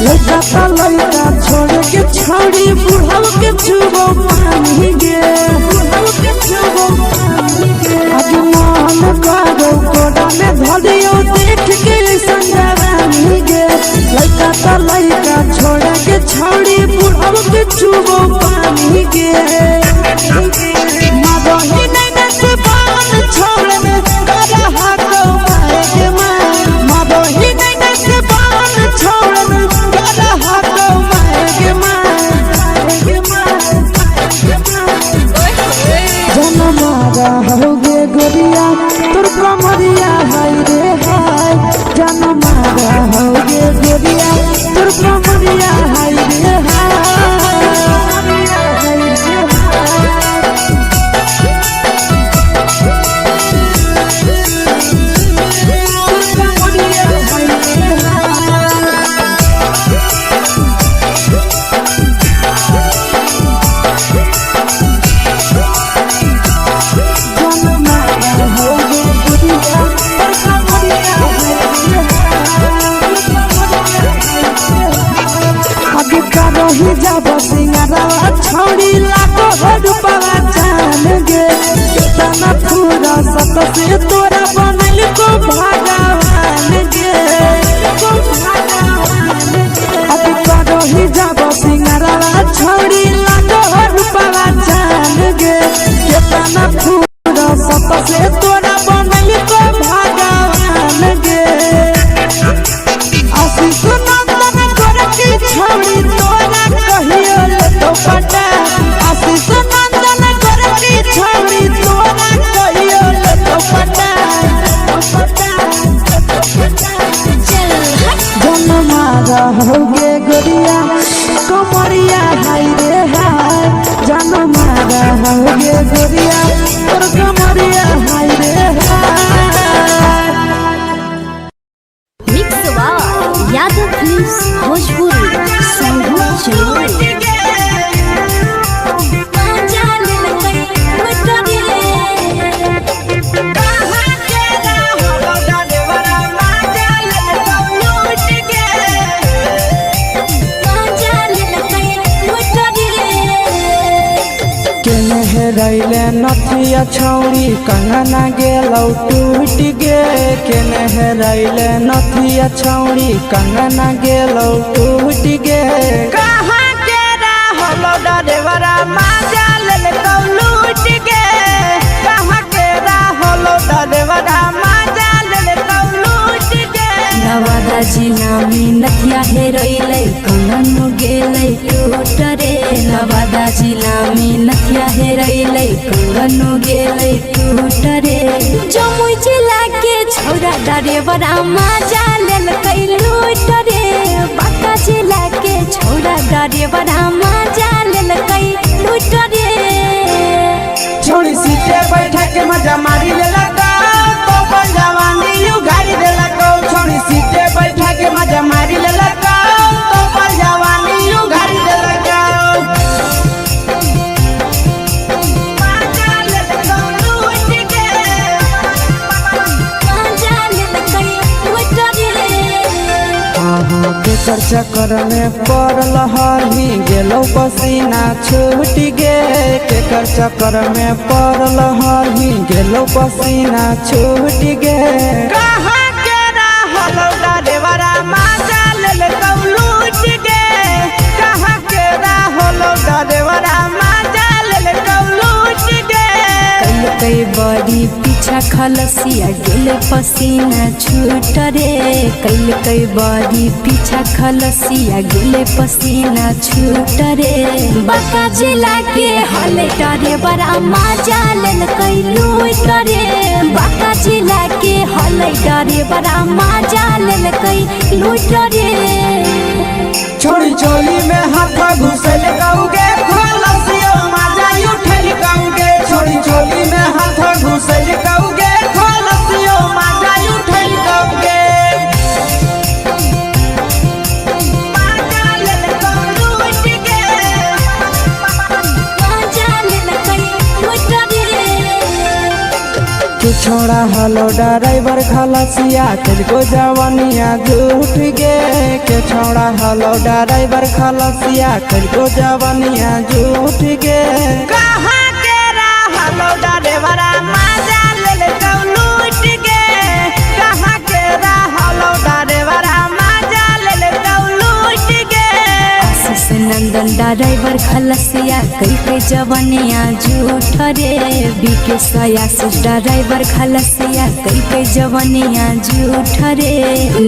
लड़का लड़का छोड़ के छौड़ी बुढ़ाव के छुबो पानी गे बुढ़ाव के छुबो पानी गे आज मन करो कोड़ा में धदियो देख के संजावानी गे लड़का लड़का छोड़ के छौड़ी बुढ़ाव के छुबो पानी गे मदही नहीं से बान छोड़ में करा हाथ मारे मदही नहीं से बान छोड़ में करा हाथ मारे जन मारा होगे गोरिया तोर कमरिया हाय रे हाय जन मारा होगे गोरिया तोर कमरिया हाय रे हाय ही जब सिंगारा छौड़ी लाखो रुपया जान गे कितना पूरा सत से तोरा बनल को भगवान गे अब करो ही जब सिंगारा छौड़ी लाखो रुपया जान गे कितना पूरा सत से तोरा बनल को भगवान गे आशीष नंदन कर की छौड़ी तोरा कहियो ले तो पटा आशीष नंदन कर की छौड़ी तोरा कहियो ले तो पटा जन मारा होगे गोरिया कमरिया हाय रे हाय जन मारा होगे गोरिया तोर कमरिया हाय रे हाय मिक्स वाह यादव फिल्म्स भोजपुरी संगीत चलो रैले नथिया छौड़ी कंगना गेलौ टूट गे केने रैले नथिया छौड़ी कंगना गेलौ टूट गे कहाँ के रहलो डरेवरा माजा लेलकौ लूट गे कहाँ के रहलो डरेवरा माजा लेलकौ लूट गे नवादा जिला में नथिया हेरोइलै कंगनो गेलै टूट रे नवादा जिला में नथिया हेरोइलै कंगनो गेलै टूट रे जमुई जिला के छौरा डरेवरा माजा लेलकै लूट रे बांका जिला के छौरा डरेवरा माजा लेलकै लूट रे छोड़ी सीटे बैठा के मजा मारी लेलकौ तो जवानी यू गाड़ी देलकौ केकर चक्कर में पड़ल हरी गेलो पसीना छूट गे केकर चक्कर में पड़ल हरी गेलो पसीना छूट गे कहाँ के रहल डरेवरा माजा लेल कौलूट गे कहाँ के रहल डरेवरा माजा लेल कौलूट गे कई बड़ी पीछा खलसिया गेले पसीना छूट रे कई बड़ी पीछा खलसिया गेले पसीना छूट रे बाका जिला के हले डरे बड़ा मजा लेल कई लूट रे बाका जिला के हले डरे बड़ा मजा लेल कई लूट रे छोड़ी चोली में हाथ घुसल गौगे खलसियो माजा उठल गौगे छोड़ी चोली में हाथ घुसल गौगे खलसियो माजा उठल गौगे माजा लेल कौलूट गे मजा लेल कई लूट रे तू छोड़ा हलो ड्राइवर खलसिया तुझको जवानिया झूठ गे के छोड़ा हलो ड्राइवर खलसिया तुझको जवानिया झूठ गे कहाँ के रहल डरेवरा माजा लेल कौलूट गे कहाँ के रहल डरेवरा माजा लेल कौलूट गे आशीष नंदन ड्राइवर खलसिया कई जवनिया झूठ रे बीके आशीष ड्राइवर खलसिया कई जवनिया झूठ रे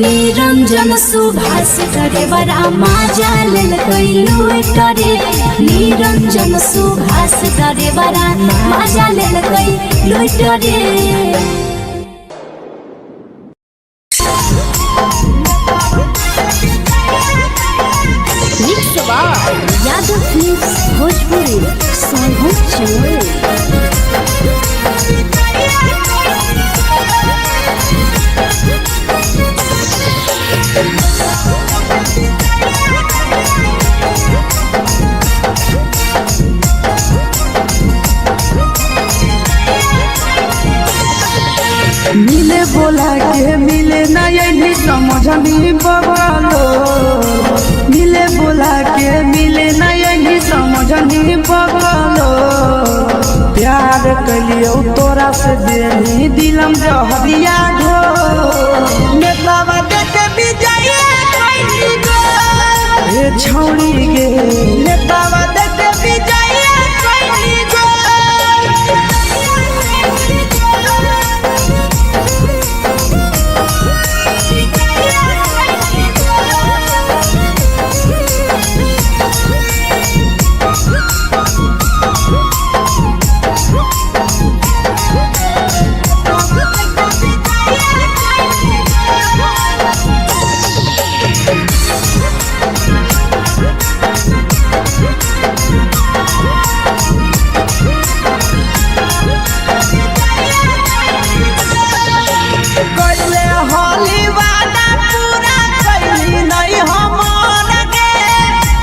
निरंजन सुभाष ड्राइवर मजा लेल कई लूट रे निरंजन सुभाष ड्राइवर मजा लेल कई लूट रे यादव फिल्म्स भोजपुरी सोनभद्र चंबल मिले बोला के मिले ना यही समझनी बगलो मिले बोला के मिले ना यही समझनी बगलो प्यार कलियो तोरा से देनी दिलम जहरिया घो नेतावा देखे विजय कैली गो ए छौड़ी गे नेतावा देखे विजय कैली गो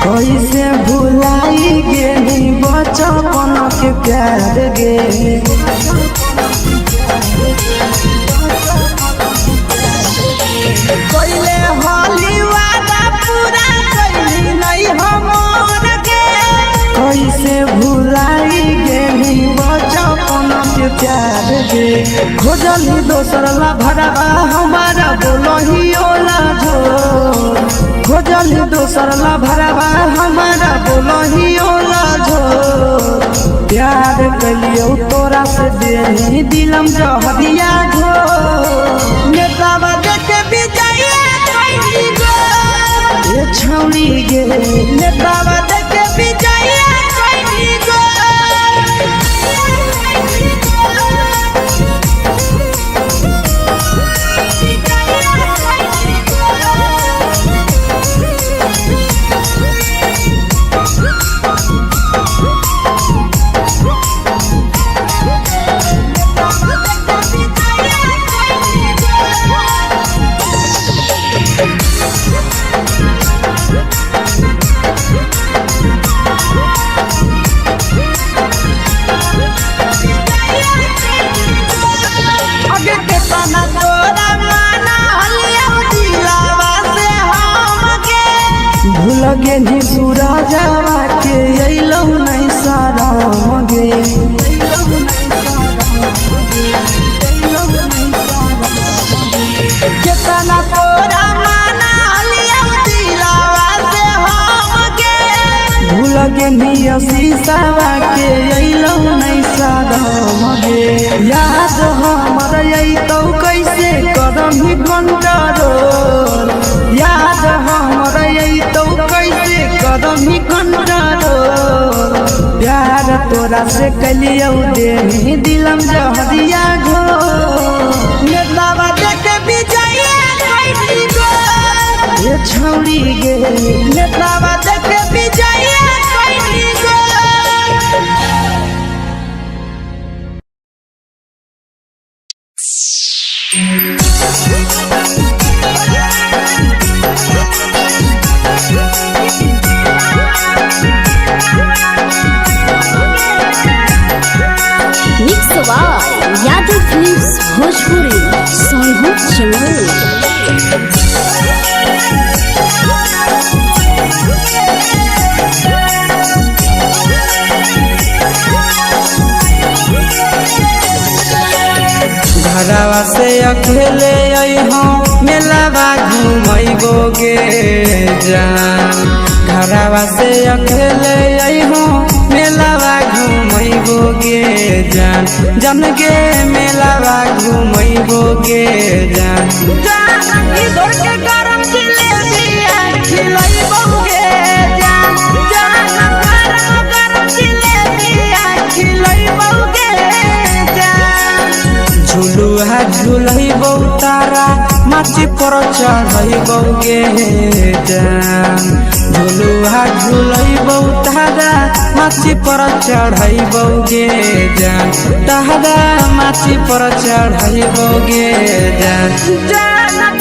कैसे भुलाई गेली बचपन के प्यार गे कैले होली वादा पूरा कैली नहीं हमर गे कैसे भुलाई गेली बचपन के प्यार गे खोजली दोसर ला भरवा हमारा बोलही ओला झो खोजली दोसर ला भरवा हमारा बोलही ओला झो प्यार कलियो तोरा से देनी दिलम जहरिया घो नेतावा देखे विजय कैली गो ए छौड़ी गे नेतावा देखे विजय कैली गो के निसुरा जावा के अइलौ नहीं साराम गे केतना तोरा माना लिया दिलावा से हम गे भूल के निया शीशावा के अइलौ नहीं साराम गे याद हमर अइतौ कैसे करही कंट्रोल याद हमर अइतौ कैसे करही कंट्रोल प्यार तोरा से कलियौ देही दिलम जहरिया घो नेतावा देखे विजय कैसी गो ये छौड़ी गे नेतावा देखे विजय कैसी गो mix by Yadav films Bhojpuri Sonu चमन। घरवा से अकेले अइहो मेलावा घूमैबो गे जान घरवा से अकेले अइहो मेलावा घूमैबो गे जान जन गे मेलावा घूमैबो गे जान इधर के गरम जिलेबिया खिलैबौ गे जान गरम जिलेबिया खिलैबौ गे जान झुलुहा झुलैबौ तारा माची पर चढ़ैबौ गे जान झुलुहा झुलैबौ तारा माची पर चढ़ैबौ गे जान तारा माची पर चढ़ैबौ गे जान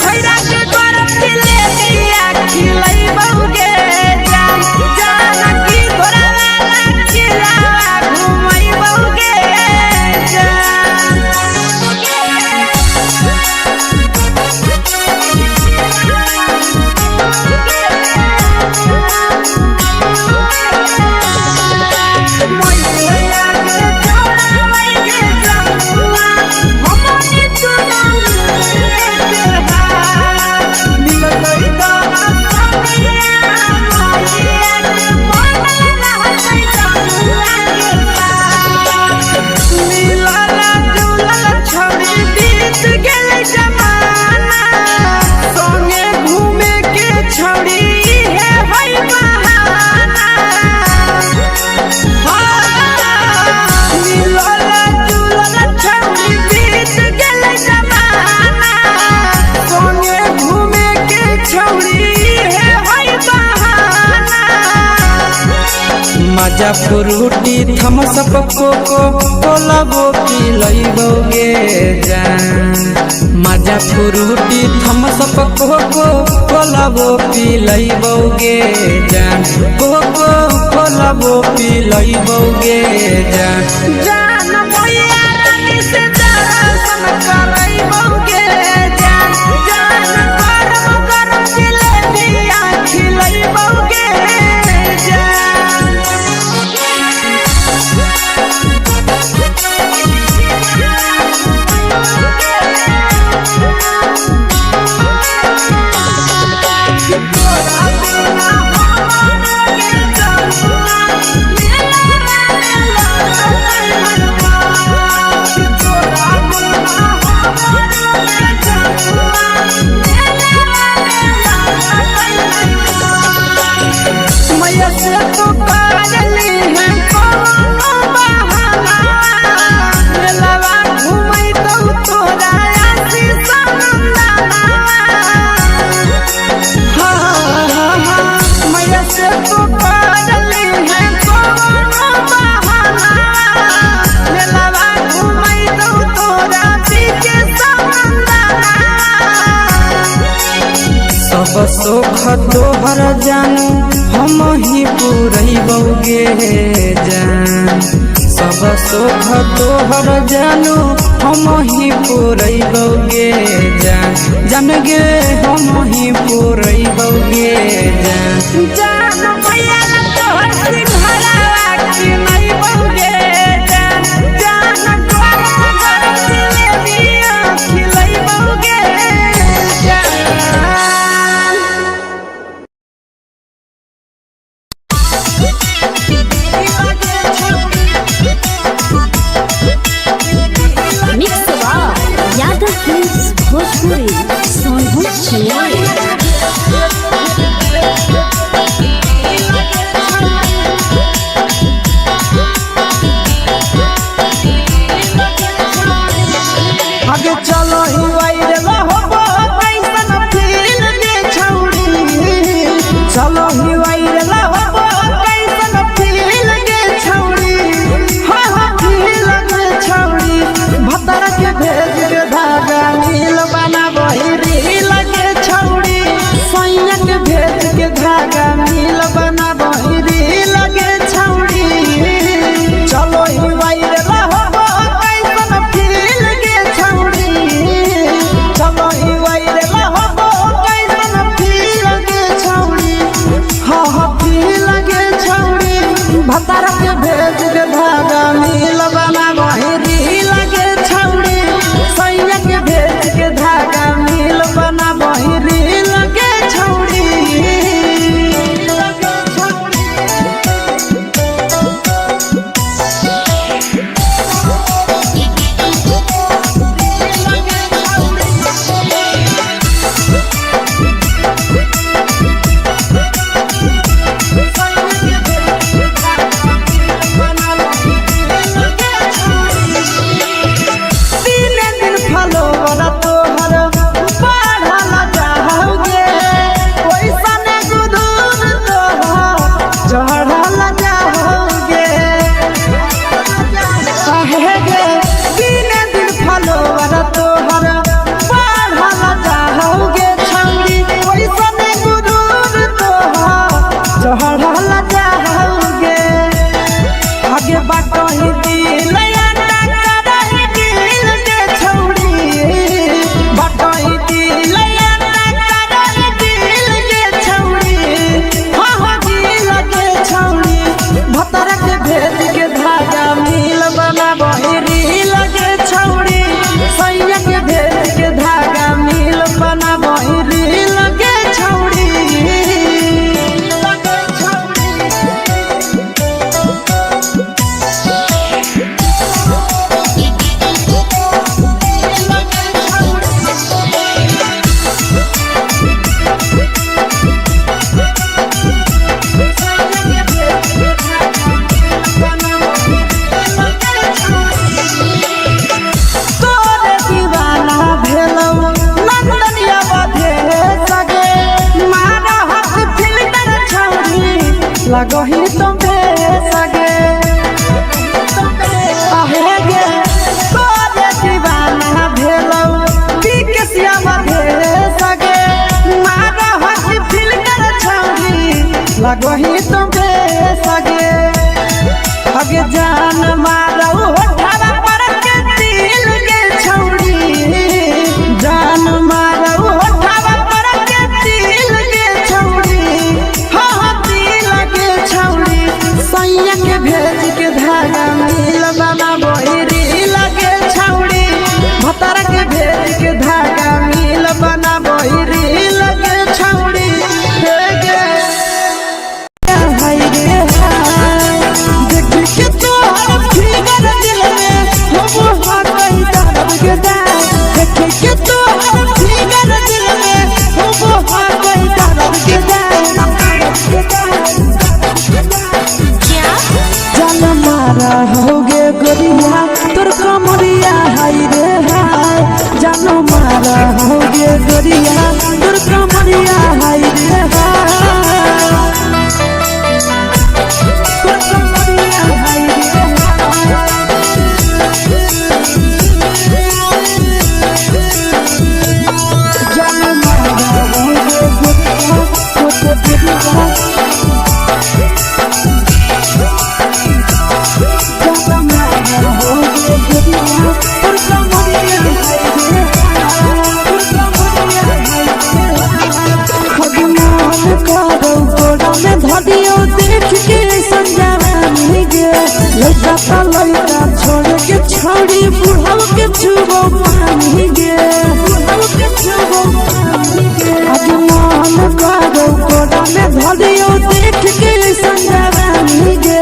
खैरा के गरम जिलेबिया खिलैबौ गे जान की तोरा वाला खिलावा घुमैबौ गे मजा फ्रूटी थमसप कोको कोलाबो पिलैबौ गे जान मजा फ्रूटी थमसप कोको कोलाबो पिलैबौ गे जान कोको कोलाबो पिलैबौ गे जान भैया रानी से दर्शन करैबौ गे जान गरम गरम जिलेबिया खिलैबौ गे सब सुख तोहर जानू हम ही पुरैबौ गे जान सब सुख तोहर जानू हम ही पुरैबौगे जान गे हम ही पुरैबौगे जान भैया तोहर सिंघरावा की नहीं बौगे जान तोहर जिलेबिया खिलाई बौगे यादव फिल्म्स भोजपुरी सोनू छियाली। आगे चलो ही वायरल होबो कैसन फील के छौड़ी चलो ही वायरल होबो कैसन फील के छौड़ी हाँ हाँ फील के छौड़ी भतर के भेज के धागा नील बना बहिरी लगे छौड़ी सैया के भेज के धागा नील बना बहिरी लगे छौड़ी चलो ही वायरल होबो कैसन फील के छौड़ी चलो ही वायरल होबो कैसन फील के छौड़ी हाँ हाँ फील के छौड़ी भतर के भेज के धागा नील बना बहिरी लगे छौड़ी सैया के भेज के धागा नील बना बहिरी लगे छौड़ी लगही तुम्हे सगे आहे गे तोरे दीवाना भेलौ बिकसिया बधे सगे मारा हसी फिल्टर छौरी लगही तुम्हे सगे अगे जान मारौ होठा पर के दिल के छौरी जान मारौ होठा पर के दिल के छौरी हाँ दिल के छौरी सैया के भेज के धागा मिल बना बहिरी लगे छौरी भतर के भेज के धागा मिल बना बहिरी लगे छौरी हे गे हाय रे हाय देख के तोहर फिगर दिल में हो हाथ ही दर्द के दाग देख के तोहर फिगर दिल में हो हाथ ही दर्द के दाग जान मारा होगे गोरिया तोर कमरिया हाय रे हाय जान मारा होगे गोरिया तोर कमरिया हाय रे हाय तोर कमरिया हाय रे जान मारा होगे गोरिया तोर कमरिया Por लड़का का लड़का छोड़ के छोड़ी बुढ़ाव के छुबो पानी गे आज मन करो कोड़ा में धरियो देख के संजवानी गे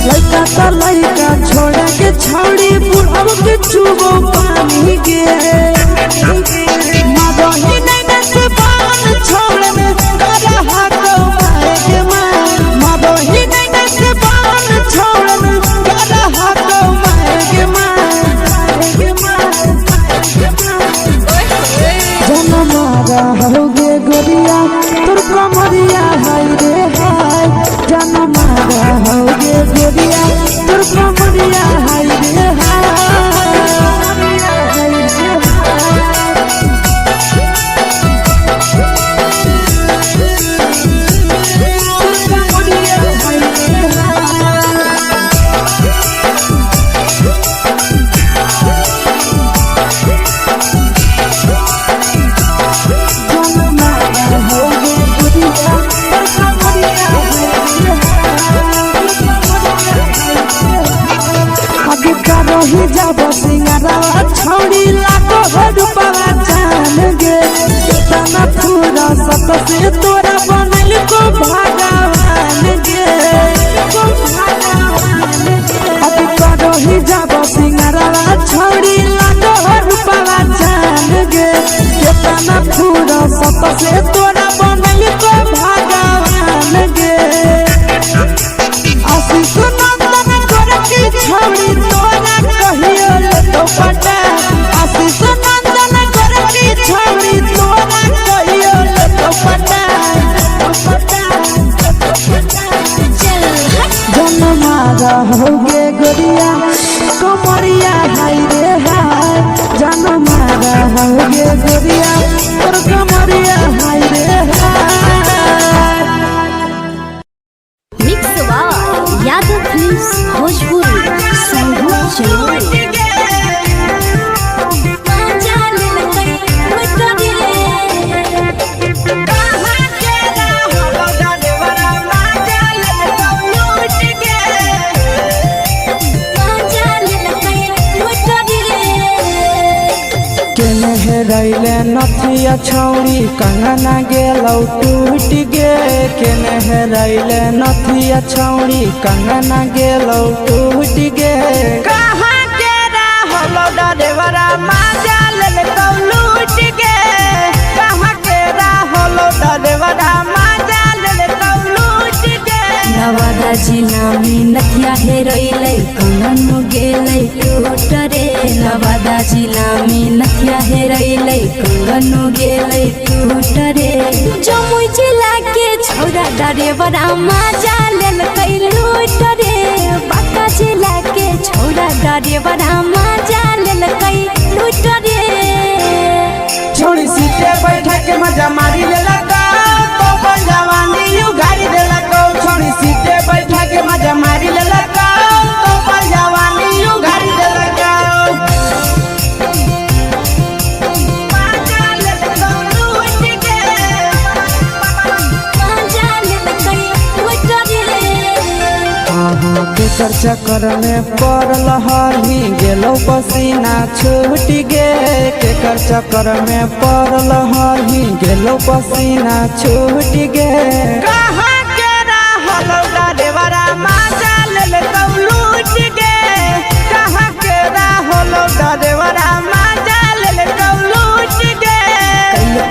लड़का का लड़का छोड़ के छोड़ी बुढ़ाव के छुबो पानी गे मदही नहीं से बाल छोड़ में करा हाथों मारे मां मदही नहीं से बाल छोड़ में करा हाथों मारे मां जनमारा होगे गोरिया तोर कमरिया हाय रे हाय जनमारा होगे गोरिया तोर कमरिया हाय रे हाय रही जब सिंगारा छोड़ी लाखों रुपया जान गे तना पूरा सत से तोरा बनल को भगवान गे अब रही जब सिंगारा छोड़ी लाखों रुपया जान गे तना पूरा सत से तोरा बनल को भगवान गे आशीष नंदन गोरखी छोड़ी तोरा कहियो तो पटा आशीष नंदन गोरखी छोड़ी तोरा कहियो तो पटा जनमारा होगे गोरिया कमरिया हाय रे हाय जनमारा होगे गोरिया और कमरिया हाय रे हाय mix by Yadav films Bhojpuri संगीत चलो रैले नथिया छौड़ी कंगना गेलौ टूट गे केने हेरैले नथिया छौड़ी कंगना गेलौ टूट गे कहाँ के रहलो डरेवरा माजा ले तो लूट गे कहाँ के रहलो डरेवरा माजा ले तो लूट गे नवादा जिला में नथिया हेरैले कंगन गेलै टूट रे नवादा जिला में नथिया हेरैले कंगन गेलै टूट रे जमुई जिला के छौरा डरेवरा माजा लेलकै लूट रे बांका जिला के छौरा डरेवरा माजा लेलकै लूट रे छोड़ी सीटे बैठा के मजा मारी ले लगा तो जवानी यू गाड़ी दे लगा छोड़ी सीटे बैठा के मजा मारी ले लगा तो जवानी यू गाड़ी दे लगा केकर चक्कर में पड़ल हरही गेलौ पसीना छूट गे केकर चक्कर में पड़ल हरही गेलौ पसीना छूट गे कहाँ के रहलो डरेवरा माजा ले तो लूट गे कहाँ के रहलो डरेवरा माजा ले तो लूट गे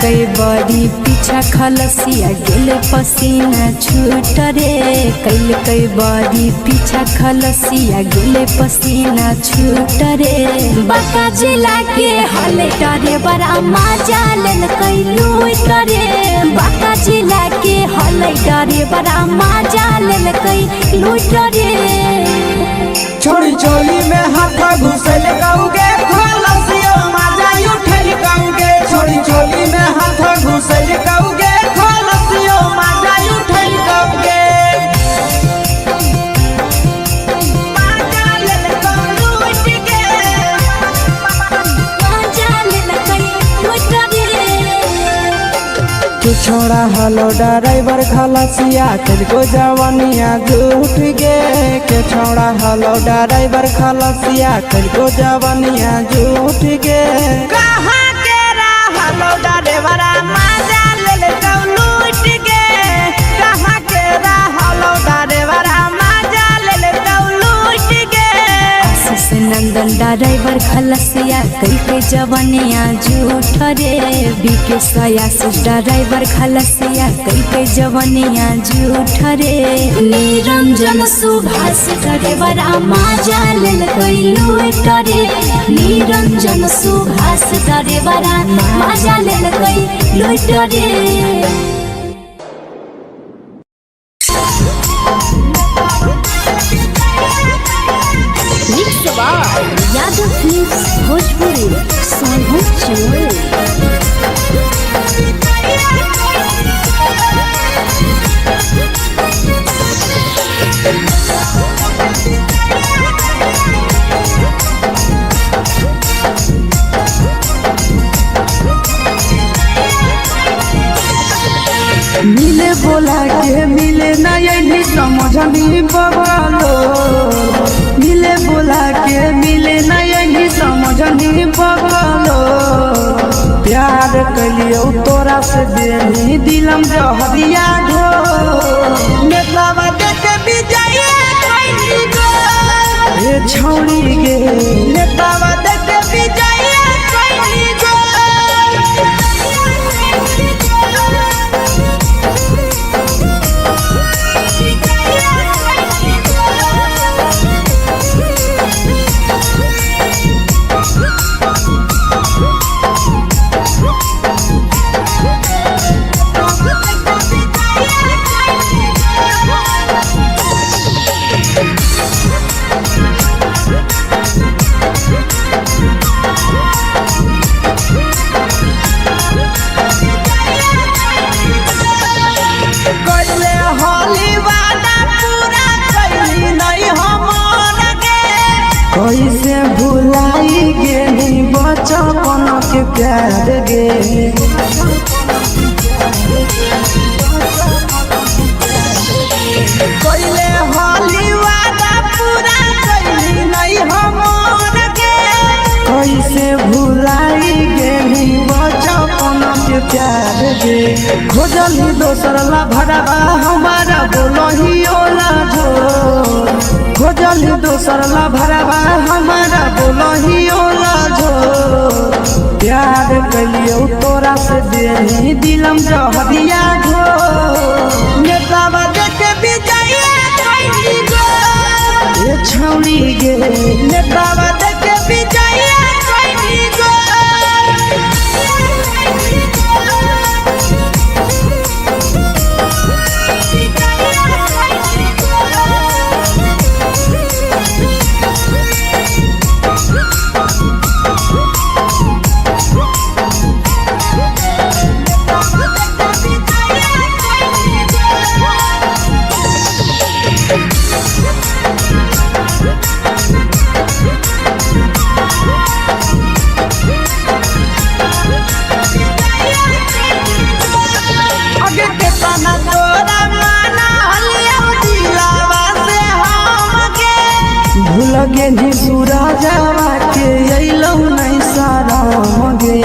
कई बड़ी पीछा खलसिया गेल पसीना छूट रे कई बड़ी पीछा खलसिया गेल पसीना छूट रे बांका जिला के हले डरे बड़ा माजा लेल कई लूट रे बांका जिला के हले डरे बड़ा माजा लेल कई लूट रे छोड़ी चोली में हाथ घुसल गाऊंगे खलसियो माजा उठल गाऊंगे छोड़ी चोली में हाथ घुसल गाऊंगे खलसियो माजा उठल गाऊंगे माजा ले तो लूट गे माजा लेल कई लूट रे छोड़ा हलो ड्राइवर खलसिया तुझको जवानिया झूठ गे के छोड़ा हलो ड्राइवर खलसिया तुझको जवानिया झूठ गे कहाँ के हलो ड्राइवर मजा ले लूट गे कहाँ के हलो ड्राइवर मजा ले लूट गे आशीष नंदन ड्राइवर खलसिया कई के जवानिया झूठ रे बीके आशीष ड्राइवर खलसिया कई के जवानिया झूठ रे निरंजन सुभाष ड्राइवर मजा ले लूट रे निरंजन सुभाष ड्राइवर मजा ले लूट रे यादव फिल्म्स भोजपुरी सोनू चोर मिले बोला के मिले ना यही समझनी बगलो मिले बोला के मिले ना यही समझनी बगलो प्यार कलियो तोरा से देनी दिलम जहरिया ढो नेतावा देख विजय कैली गो ए छौड़ी गे नेतावा देख विजय कैली गो कैसे भुलाई गेली बचपन के प्यार गे कोइले होली वादा पूरा कैली नहीं हमर गे कैसे भुलाई गेली बचपन के प्यार गे खोजली दोसर ला भरवा हमारा बोलही ओला झो खोजली दोसर ला भरवा हमारा बोलही ओला झो प्यार कलियो तोरा से देनी दिलम जहरिया ढो नेतावा देख विजय कैली गो ए छौड़ी गे नेतावा देख विजय कैली गो आगे के तना तोरा माना लिया दिलावा से हमके भूल गेली सूरजवा के अइलौ नहीं सारा मगे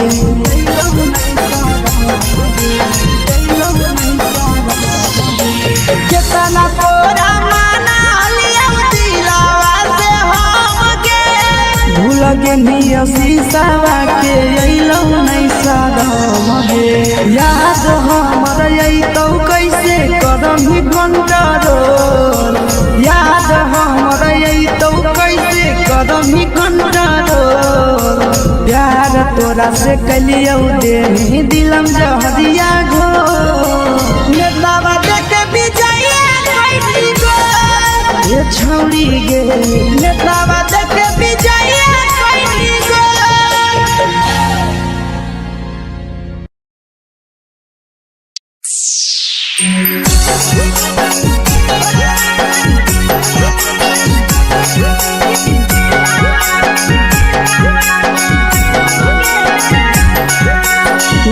केतना तोरा माना लिया दिलावा से हमके भूल गेली शीशावा के अइलौ नहीं सारा मगे याद हमर अइतौ कैसे करमी कंट्रोल याद हमर अइतौ कैसे करमी कंट्रोल प्यार तोरा से कलियो देनी दिलम जहरिया घो नेतावा देख विजय कैली गो ये छौड़ी गे नेतावा देख विजय कैली गो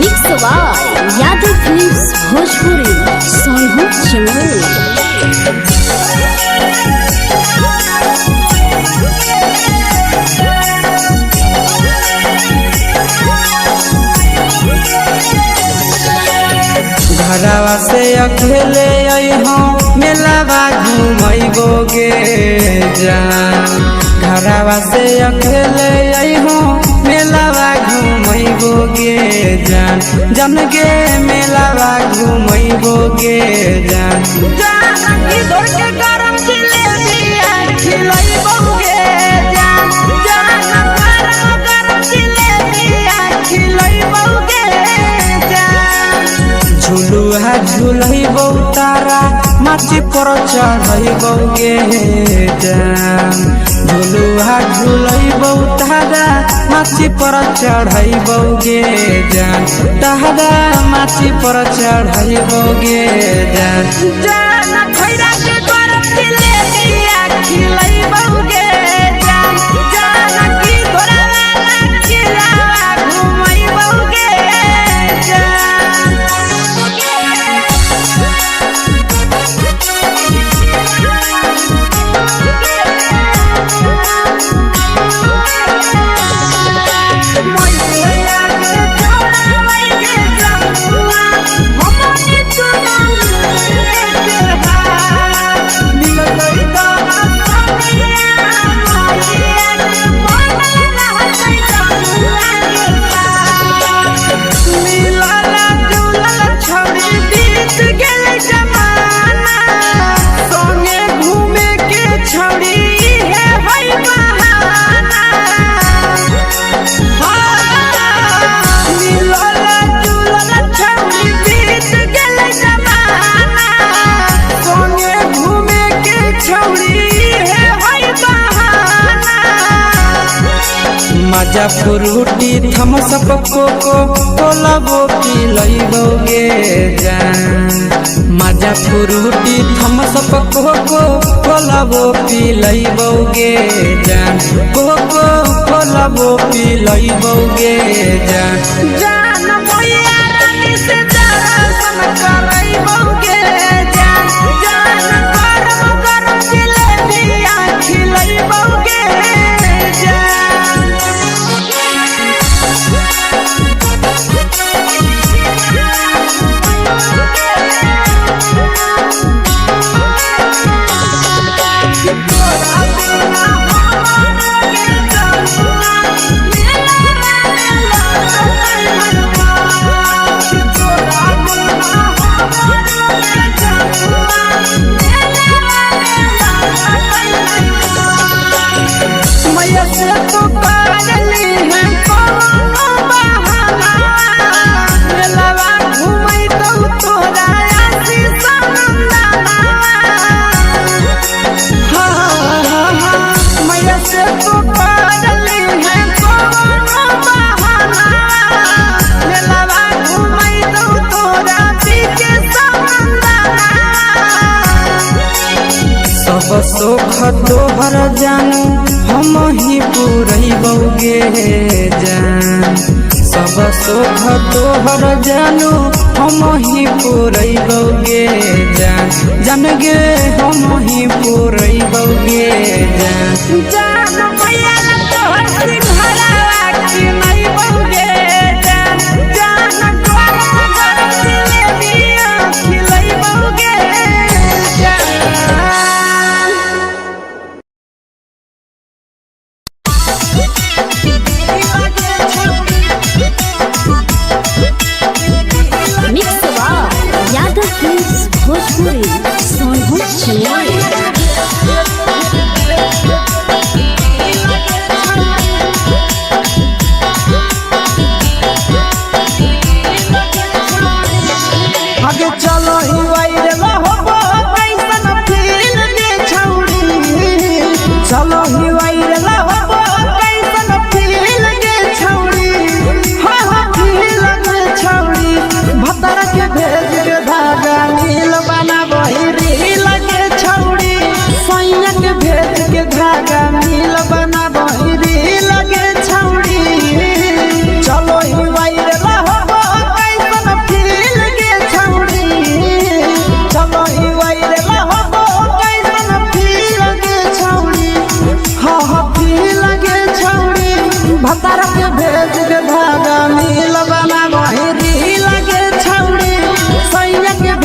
मिक्स यादव फिल्म्स घरवा से अकेले अइहो मेलावा घुमैबोगे जान घरवा से अकेले अइहो मेलावा घुमैबोगे जान जन गे मेलावा घुमैबोगे जान इधर के गरम जिलेबिया खिलैबोगे जान गरम जिलेबिया खिलैबोगे जान झुलुआ झुलैबो तारा माची पर चढ़ैबोगे जान झुलुआ झुलैबो तारा माची पर चढ़ैबोगे जान तारा माची पर चढ़ैबोगे जान खैरा के गरम जिलेबिया खिलैबोगे जान की घोड़ावाला खिलावा घुमैबोगे जान मजा फ्रूटी थम्स अप कोको कोला वो पिलैबोगे जान मजा फ्रूटी थम्स अप कोको कोला वो पिलैबोगे जान कोको कोला वो पिलैबोगे जान मैया रानी से दर्शन करैबोगे जान गरम जिलेबिया खिलैबोगे जान सब सुख तोहर जानू हम ही पुरैबोगे जान सब सुख तोहर जानू हम ही पुरैबोगे जान जन गे हम ही पुरैबोगे जान मैया तोहर सिंघरावा खिलैबोगे जान गरम जिलेबिया खिलैबोगे आगे चलो ही वायरल होबो कैसन फील दे छौड़ी चलो ही वायरल होबो कैसन फील दे छौड़ी हाँ फील दे छौड़ी भतर के भेज के धागा नील बना वही रील के छौड़ी सैया के भेज के धागा नील बना वही रील के छौड़ी चलो ही वायरल होबो कैसन फील के छौड़ी चलो ही वायरल होबो कैसन फील के छौड़ी हाँ फील के छौड़ी भतर के भेज के धागा नील बना वही रील के छौड़ी सैया के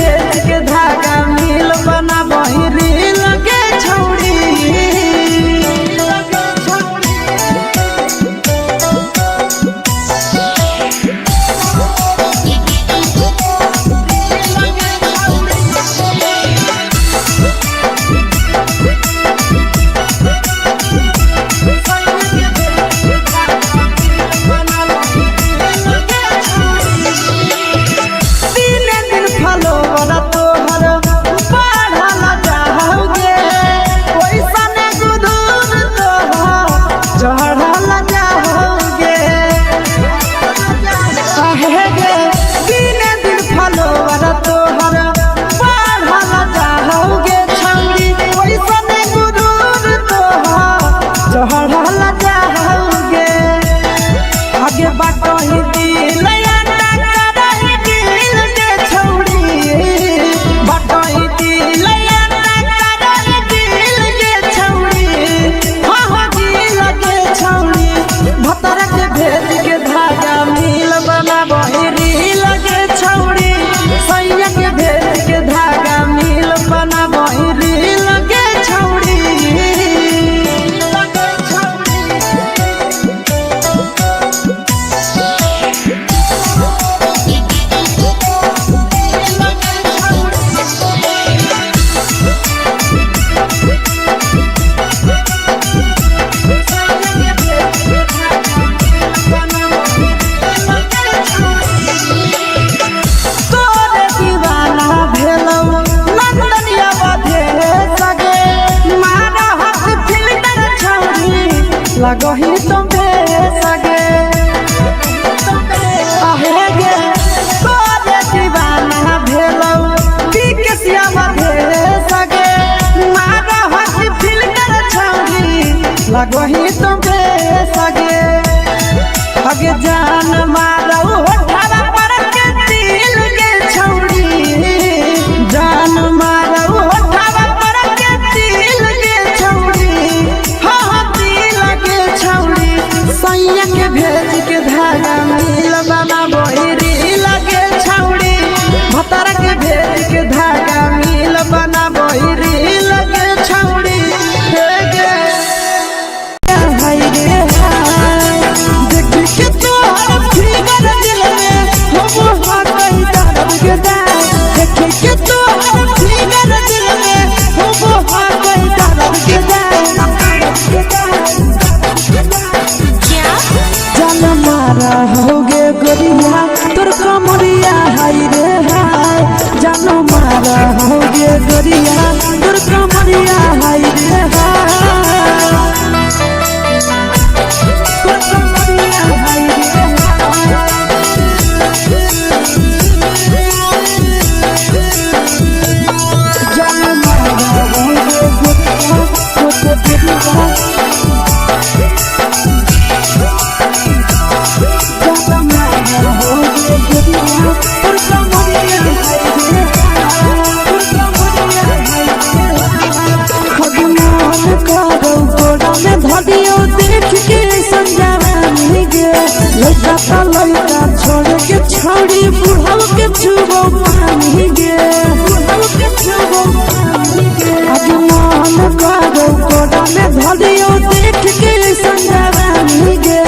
लगही तुम सगे आहे गे तोरे दीवाना भेलौ के सियावा भेल सगे मारा हसी फिल्टर छौरी लगही तुम सगे अगे जान मारौ होठवा पर के दिल के छौरी जान मारौ होठवा पर के दिल के छौरी हाँ दिल के छौरी सैया के भेज के धागा मिल बना बोरी लगे छौरी भतर के भेज के धागा मिल बना बोरी लगे छौरी हे गे हाय रे हाय देख के तोहर फिगर दिल में हो हाथ कहीं दर्द के दाग देख के तोहर फिगर दिल में हो हाथ कहीं दर्द के जान मारा होगे गोरिया तोर कमरिया हाय रे हाय जान मारा होगे गोरिया तोर कमरिया हाय रे हाय तोर कमरिया हाय रे जान मारा होगे गोरिया तोर कमरिया लड़का छोड़ के छौड़ी बुढ़ाव के छुबो पानी गे बुढ़ाव के छुबो पानी गे आज मन करो कोड़ा में धरियो देख के संजवानी गे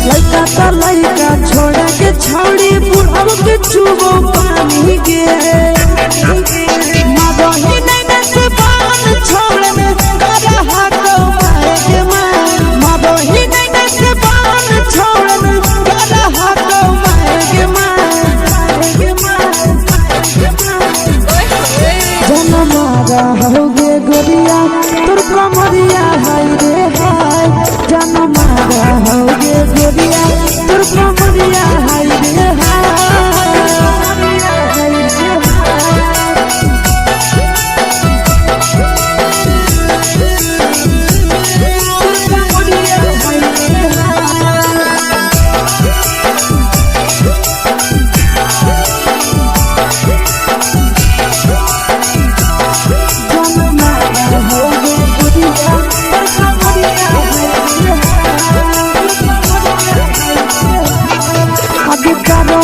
लड़का छोड़ के छौड़ी बुढ़ाव के छुबो पानी गे मदही नहीं से बान छोड़ में करा हाथो मारे के मां मदही नहीं से बान छोड़ में करा हाथो मारे के मां जन मारा होगे गोरिया तोर कमरिया हाय रे हाय जन मारा होगे गोरिया तोर कमरिया हाय रे हाय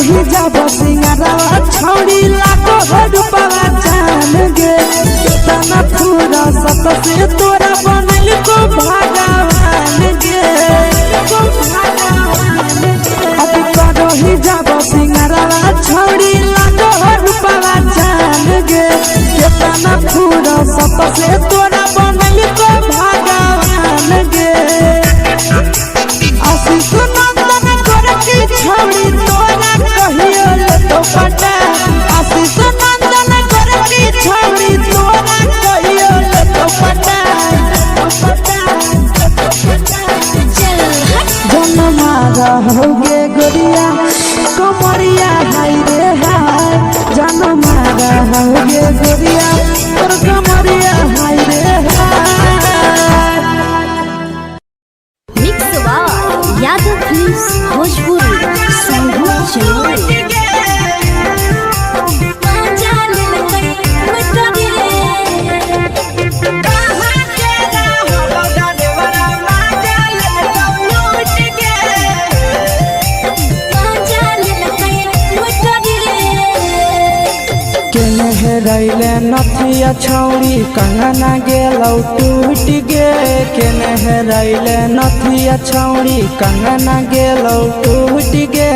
ही जब सिंगारवा छौड़ी लाखो रुपवा जान गे कितना पूरा सत से तोरा बनल को भगवान गे अभी करो ही जब सिंगारवा छौड़ी लाखो रुपवा जान गे कितना पूरा सत से तोरा बनल को भगवान गे आशीष नंदन कर की छौड़ी तोरा कहियो तो पटा आशीष नंदन कर की छौड़ी तोरा कहियो तो पटा जन मारा होगे गोरिया कमरिया हाय रे हाय जन मारा होगे गोरिया तोर कमरिया हाय रे हाय मिक्स वाह यादव फिल्म्स भोजपुरी संगीत चैनल रैले नथिया छौड़ी कंगना गेलौ टूट गे केने रैले नथिया छौड़ी कंगना गेलौ टूट गे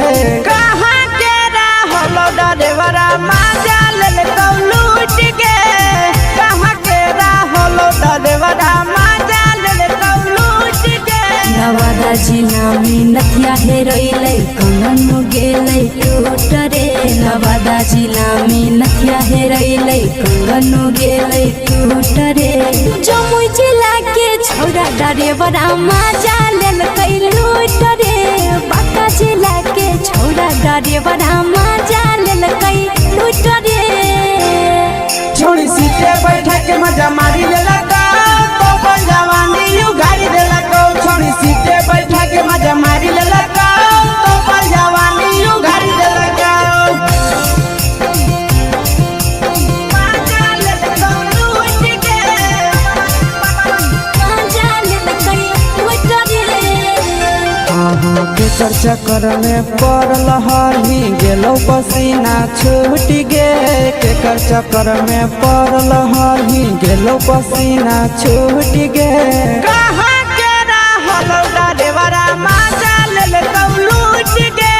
कहाँ के रहलो डरेवरा माजा लेलकौ लूट गे कहाँ के रहलो डरेवरा माजा लेलकौ लूट गे नवरा नवादा जिला में नथिया हेरैलै कंगन गेलै टूट रे नवादा जिला में नथिया हेरैलै कंगन गेलै टूट रे जमुई जिला के छौरा ड्राइवरा मजा लेलकै लूट रे बांका जिला के छौरा ड्राइवरा मजा लेलकै लूट रे छोड़ी सीटे बैठा के मजा मारी लेलका तो जवानी यू गाड़ी देलका छोड़ी सीटे बैठा के मजा मारी लेलका तो जवानी यू गाड़ी देलका केकर चक्कर में पड़ल हरही गेलौ पसीना छूट गे केकर चक्कर में पड़ल हरही गेलौ पसीना छूट गे कहाँ के रहल ड्राइवरा मजा लेलकौ लूट गे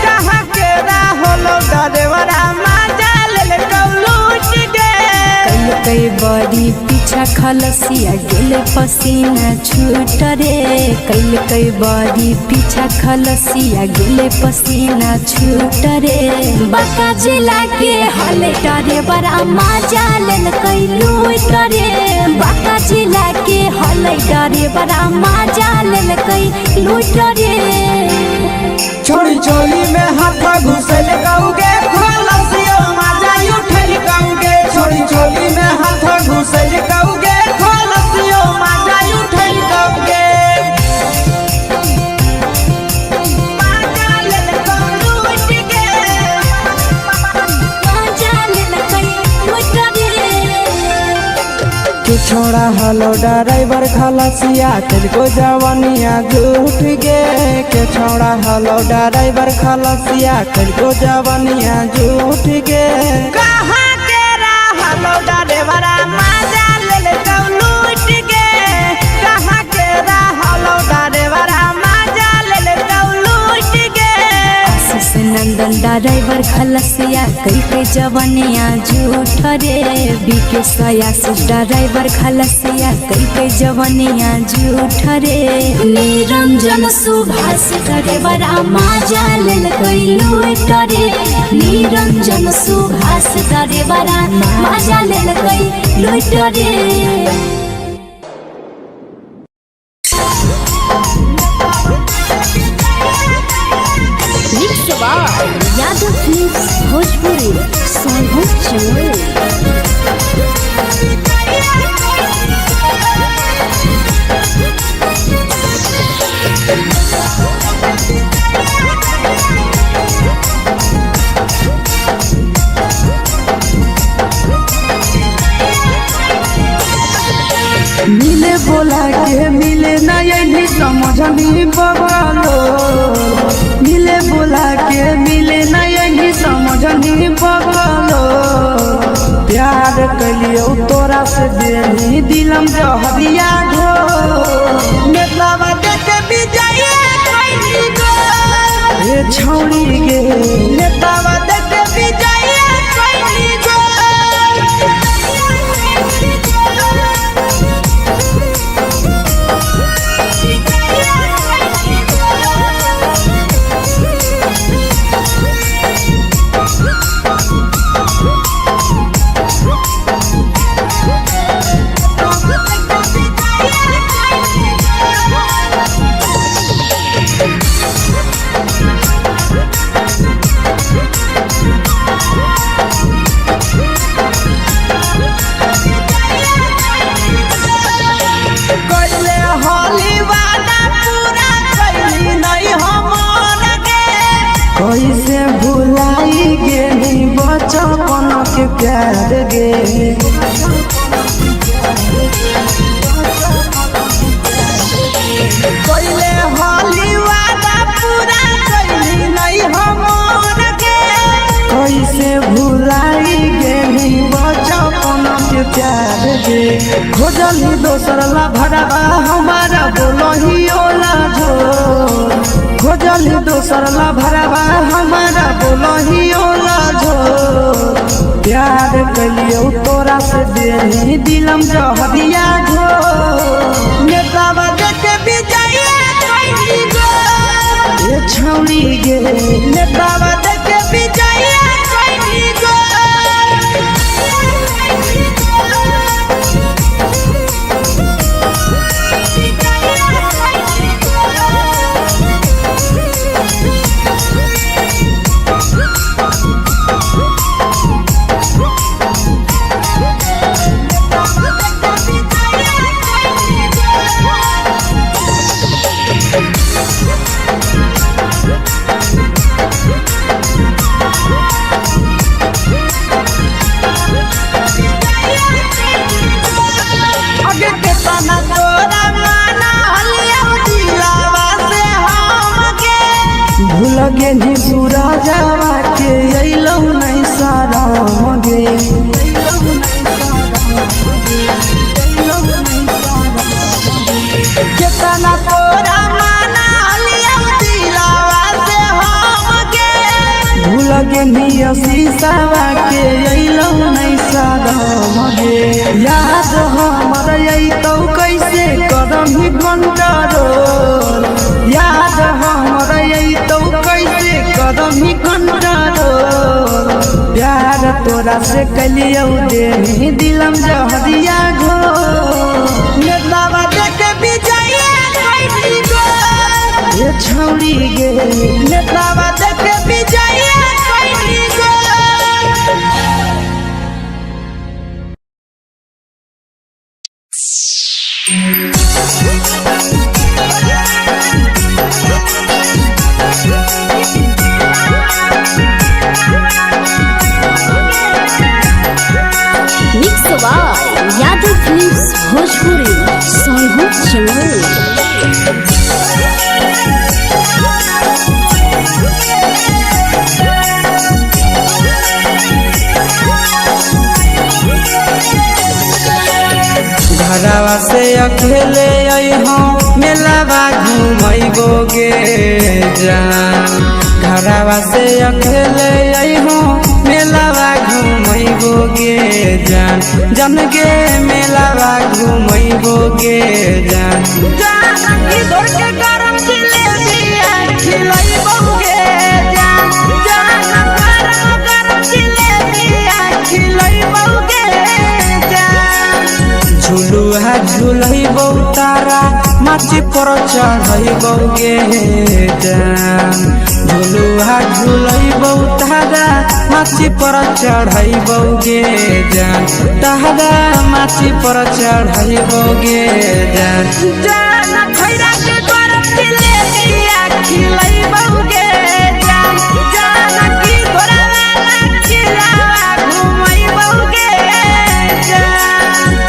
कहाँ के रहल ड्राइवरा मजा लेलकौ लूट गे कई बड़ी पीछा खलसिया गेले पसीना छूट रे कई बड़ी पीछा खलसिया गेले पसीना छूट रे बांका जिला के हले ड्राइवरा मजा लेलकै लूट रे बांका जिला के हले ड्राइवरा मजा लेलकै लूट रे छोड़ी चोली में हाथ घुसल कौगे खलसियो मजा उठल कौगे छोड़ी चोली में हाथ घुसल कौगे खलसियो मजा उठल कौगे छोड़ा हलो ड्राइवर खलसिया तेलको जवानिया झूठ गे के छोड़ा हलो ड्राइवर खलसिया तेलको जवानिया झूठ गे कहाँ के रहलो ड्राइवरा मजा लेलकौ लूट गे कहाँ के रहलो ड्राइवरा मजा लेलकौ लूट गे आशीष नंदन ड्राइवर खलसिया कई जवानिया झूठ रे बीके आशीष ड्राइवर खलसिया कई जवानिया झूठ रे निरंजन सुभाष ड्राइवरा मजा लेलकै लूट रे निरंजन सुभाष ड्राइवरा मजा लेलकै लूट रे यादव फिल्म्स भोजपुरी मिले बोला के मिले नहीं समझनी बगलो मिले बोला के मिले नहीं समझनी बगलो प्यार कलियो तोरा से देनी दिलम जहरिया घो नेतावा देखे विजय कैली गो ये छौड़ी गे नेतावा देखे विजय कैली गो कैसे भुलाई गेली बचपन के प्यार गे कैले होली वादा पूरा कैली नहीं हमर के कैसे भुलाई गेली बचपन के प्यार गे खोजली दोसर ला भरवा हमारा बोलही ओला जो खोजली दोसर ला भरवा हमारा बोलही ओला जो प्यार कलियो तोरा से देनी दिलम जहरिया घो नेतावा देखे विजय कैली नेतावा देखे विजया कैली गो लगे जी पूरा जावा के अइलौ नहीं सारा मगे केतना तोरा माना लिया दिलावा से हमके लगे निया शीशावा के अइलौ नहीं सारा मगे याद हमर अइतौ कैसे कदम ही घंटा रोल याद हमर अइतौ कैसे कदम ही घंटा रोल प्यार तोरा से कलियौ दे दिलम जहरिया घो नेतावा देखे विजया कैली गो ये छौड़ी गे नेतावा देखे विजया कैली गो mix by Yadav films Bhojpuri Sonu channel. घरवा से अकेले अइहों मेलावा घूमैबो गे जान घरवा से अकेले अइहों मेलावा घूमैबो गे जान जन गे मेलावा घूमैबो गे जान जानकी दौड़ के गरम जिलेबिया खिलैबो गे जान गरम जिलेबिया खिलैबो गे जान झुलुहा झुलैबो तारा माची पर चढ़ैबो गे जान झुलुहा झुलैबो तारा माची पर चढ़ैबो गे जान तारा माची पर चढ़ैबो गे जान खैरा के गरम जिलेबिया खिलैबो गे जान जानकी घोड़ावाला खिलावा घुमैबो गे जान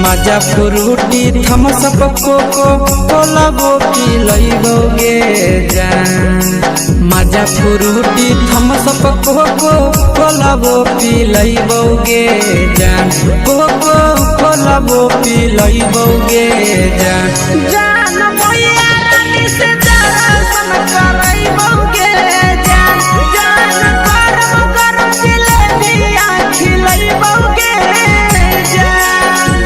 मजा फ्रूटी थम्स अप कोको कोला वो पिलैबो गे जान मजा फ्रूटी थम्स अप कोको कोला वो पिलैबो गे जान कोको कोला वो पिलैबो गे जान जान भैया रानी से दर्शन करैबो गे जान गरम गरम जिलेबिया खिलैबो गे जान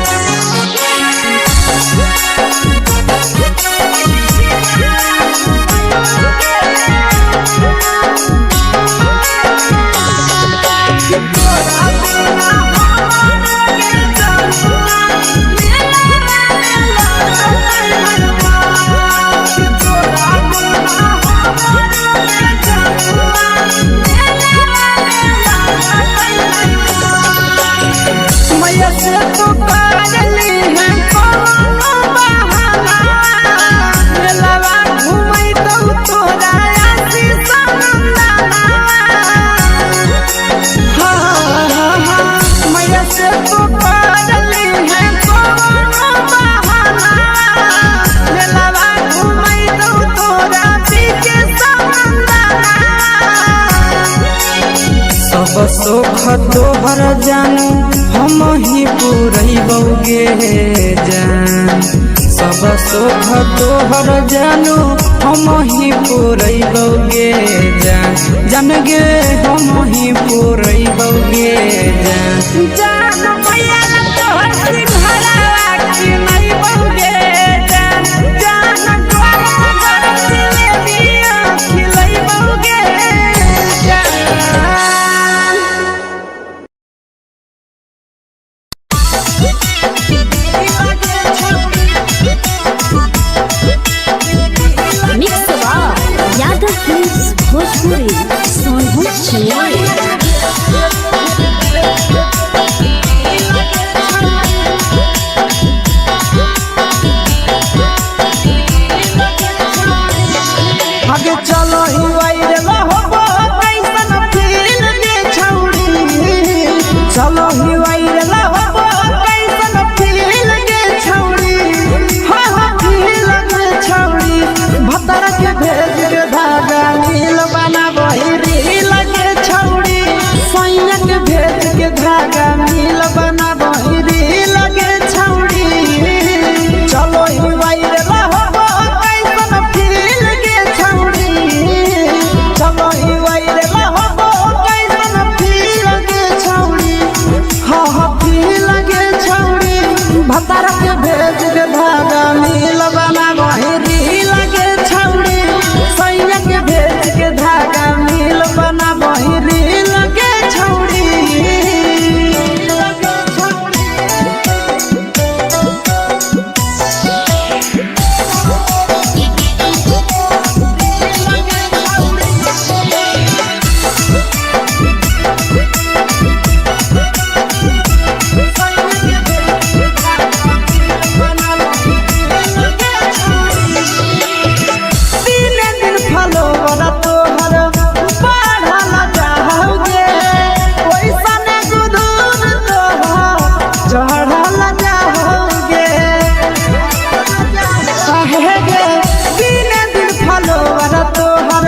सब सुख तोहर जानू हम ही पुरैबौगे जान सब सुख तोहर जानू हम ही पुरैबौगे जान जान गे हम ही पुरैबौगे जान जान मैया तोहर सिंहरावा की नहीं बौगे जान जान तोहर दिले दिया खिलै बौगे जान मिक्स यादव फिल्म्स भोजपुरी सोनू चिड़िया आगे चलो ही वायरल होबो कैसन फील दे छौड़ी चलो ही वायरल होबो कैसन फील दे छौड़ी हा हा फील दे छौड़ी भतर के भेज के धागा नील बनाबो री लगे छौड़ी सैया के भेज के धागा नील बनाबो री लगे छौड़ी चलो ही वायरल होबो कैसन फील दे छौड़ी चलो ही वायरल होबो कैसन फील दे छौड़ी हा हा फील दे छौड़ी भतर के भेज के धागा नील बनाबो री लगे छौड़ी सैया के भेज के धागा नील बनाबो री लगे छौड़ी दिने दिन फलोवर तोहर बढ़ल जाओगे ओइसने गुरूर तोहर चढ़ल जाओगे काहे गे दिने दिन फलोवर तोहर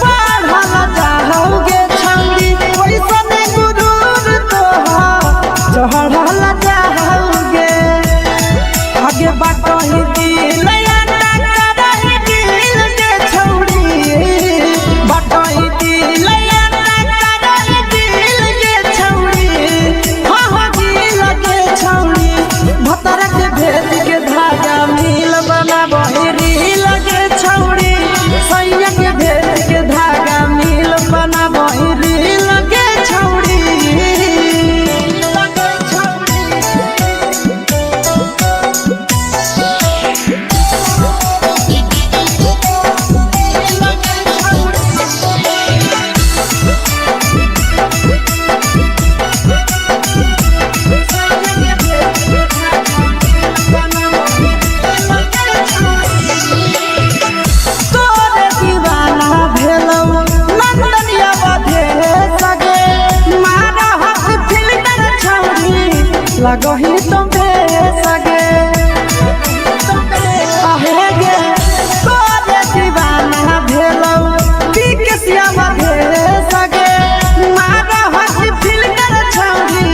बढ़ल जाओगे छौड़ी ओइसने गुरूर तोहर चढ़ल जाओगे आगे बाटही दिल भेज के धागा मील बनाबो री लगे छौड़ी सैया के भेज के धागा मील बनाबो री लगे छौड़ी तोरे दीवाना भेलौ नंदनिया बधे सगे मारा हाथ फिल्टर छौड़ी लगही तुम्हे सगे आहे गे तोरे दीवाना भेलौ बिकसिया बधे सगे मारा हाथ फिल्टर छौड़ी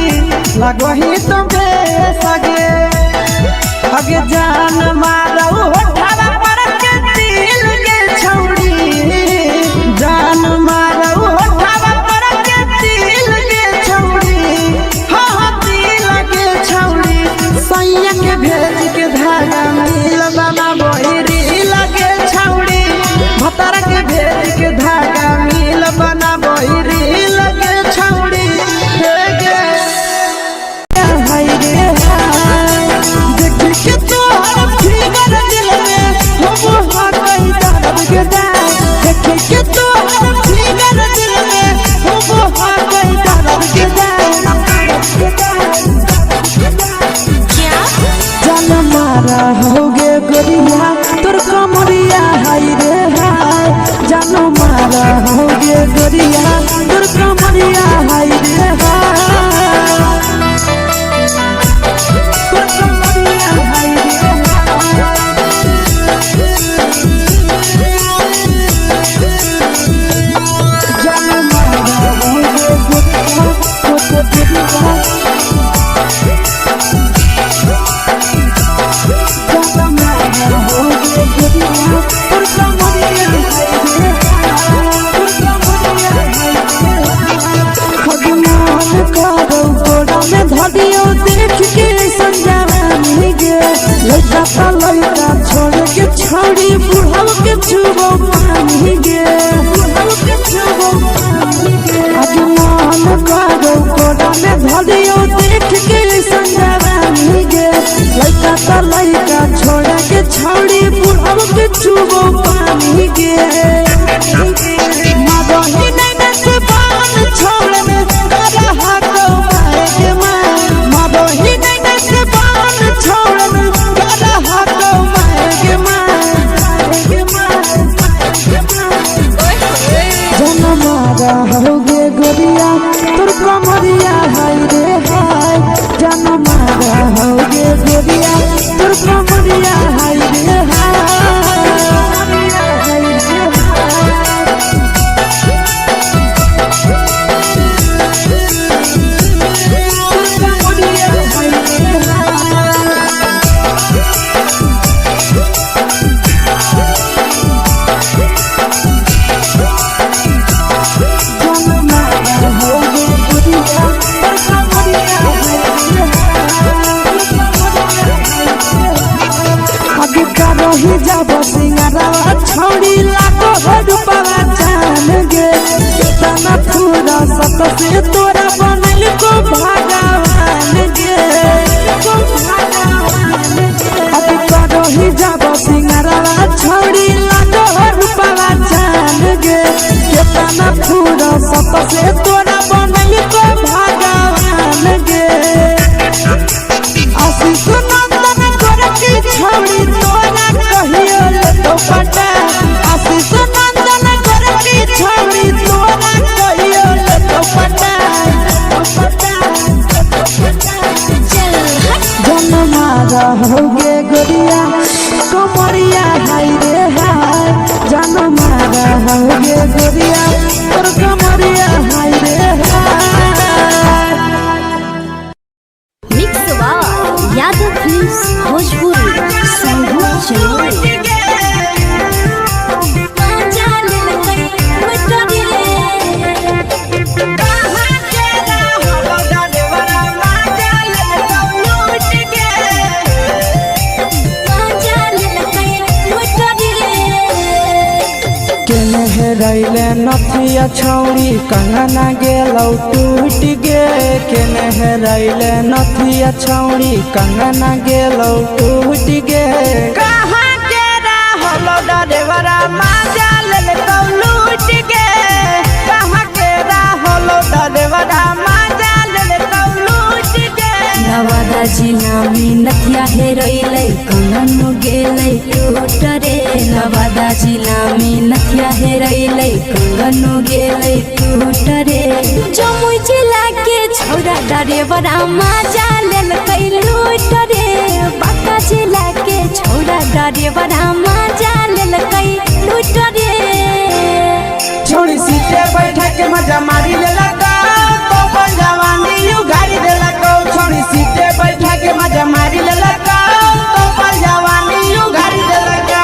लगही तुम्हे सगे आगे जान मारौ होठवा पर के दिल के छौड़ी जान मारौ होठवा पर के दिल के छौड़ी हा हा दिल के छौड़ी सैया के भेज के धागा नील बनाबो री लगे छौड़ी भतर के भेज के धागा नील बनाबो री लगे छौड़ी हे गे हाय रे हाय देख के तोहर फिगर दिल में हम हाथ दर्द के दाग देख के तोहर फिगर दिल में हम हाथ दर्द के जान मारा होगे गोरिया तोर कमरिया हाय रे हाय जान मारा होगे गोरिया तोर कमरिया हाय रे हाय तोर कमरिया हाय रे हाय जान मारा होगे लड़का तो लड़का छोड़ के छौड़ी बुढ़ाव के छुबो पानी गे आज मन करो कोड़ा में धलियो देख के संजवानी गे लड़का तो लड़का छोड़ के छौड़ी बुढ़ाव के छुबो पानी गे मदही नहीं से बान छोड़ में रहा को माए के माँ मदही नहीं से बान छोड़ में रहा को माए के माँ जनमारा होगे गोरिया तोर कमरिया हाय रे हाय जनमारा होगे गोरिया तोर कमरिया हाय रे हाय जब सिंगारा छौड़ी लाखो रुपया जान गे कितना पूरा सत से तोरा बनल को भगवान गे अभी करो ही जब सिंगारा छौड़ी लाखो रुपया जान गे कितना पूरा सत से तोरा बनल को भगवान गे आशीष नंदन करे की छौड़ी तोरा कहियो ले तो पटा आशीष नंदन करे की छौड़ी तोरा कहियो ले तो पटा जनमारा होगे गोरिया कमरिया हाय रे हाय जनमारा होगे गोरिया तोर कमरिया हाय रे हाय मिक्स यादव फिल्म्स भोजपुरी संगीत चैनल रैले नथिया छौड़ी कंगना गेलौ टूट गे केने रैले नथिया छौड़ी कंगना गेलौ टूट गे कहाँ के रहलो डरेवरा माजा लेलकौ लूट गे कहाँ के रहलो डरेवरा माजा लेलकौ लूट गे नवादा जिला में नथिया हेरैलै कंगनो गेलै टूट रे नवादा जिला में नथिया हेरैलै कंगनो गेलै टूट रे जमुई जिला के छौरा डरेवरा माजा लेलकै लूट रे बांका जिला के छौरा डरेवरा माजा लेलकै लूट रे छोड़ी सीटे बैठा के मजा मारी लेलकौ तो जवानी यू गाड़ी देलकौ छोड़ी सीटे बैठा के मजा मारी लेलकौ तो जवानी यू गाड़ी देलकौ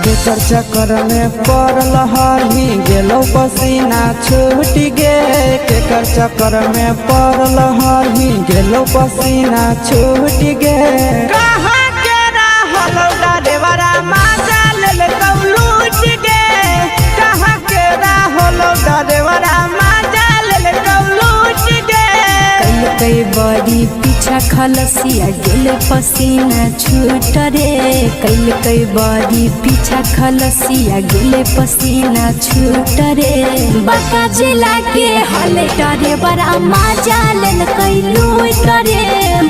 केकर चक्कर में पड़ल हरही गेलौ पसीना छूट गे केकर चक्कर में पड़ल हरही गेलौ पसीना छूट गे कहाँ के रहलो डरेवरा माजा लेलकौ लूट गे कहाँ के रहलो डरेवरा माजा लेलकौ लूट गे कई बड़ी पीछा खलसिया गेल पसीना छूट रे कई बड़ी पीछा खलसिया गेल पसीना छूट रे बांका जिला के हले डरे बड़ा माजा लेलकै लूट रे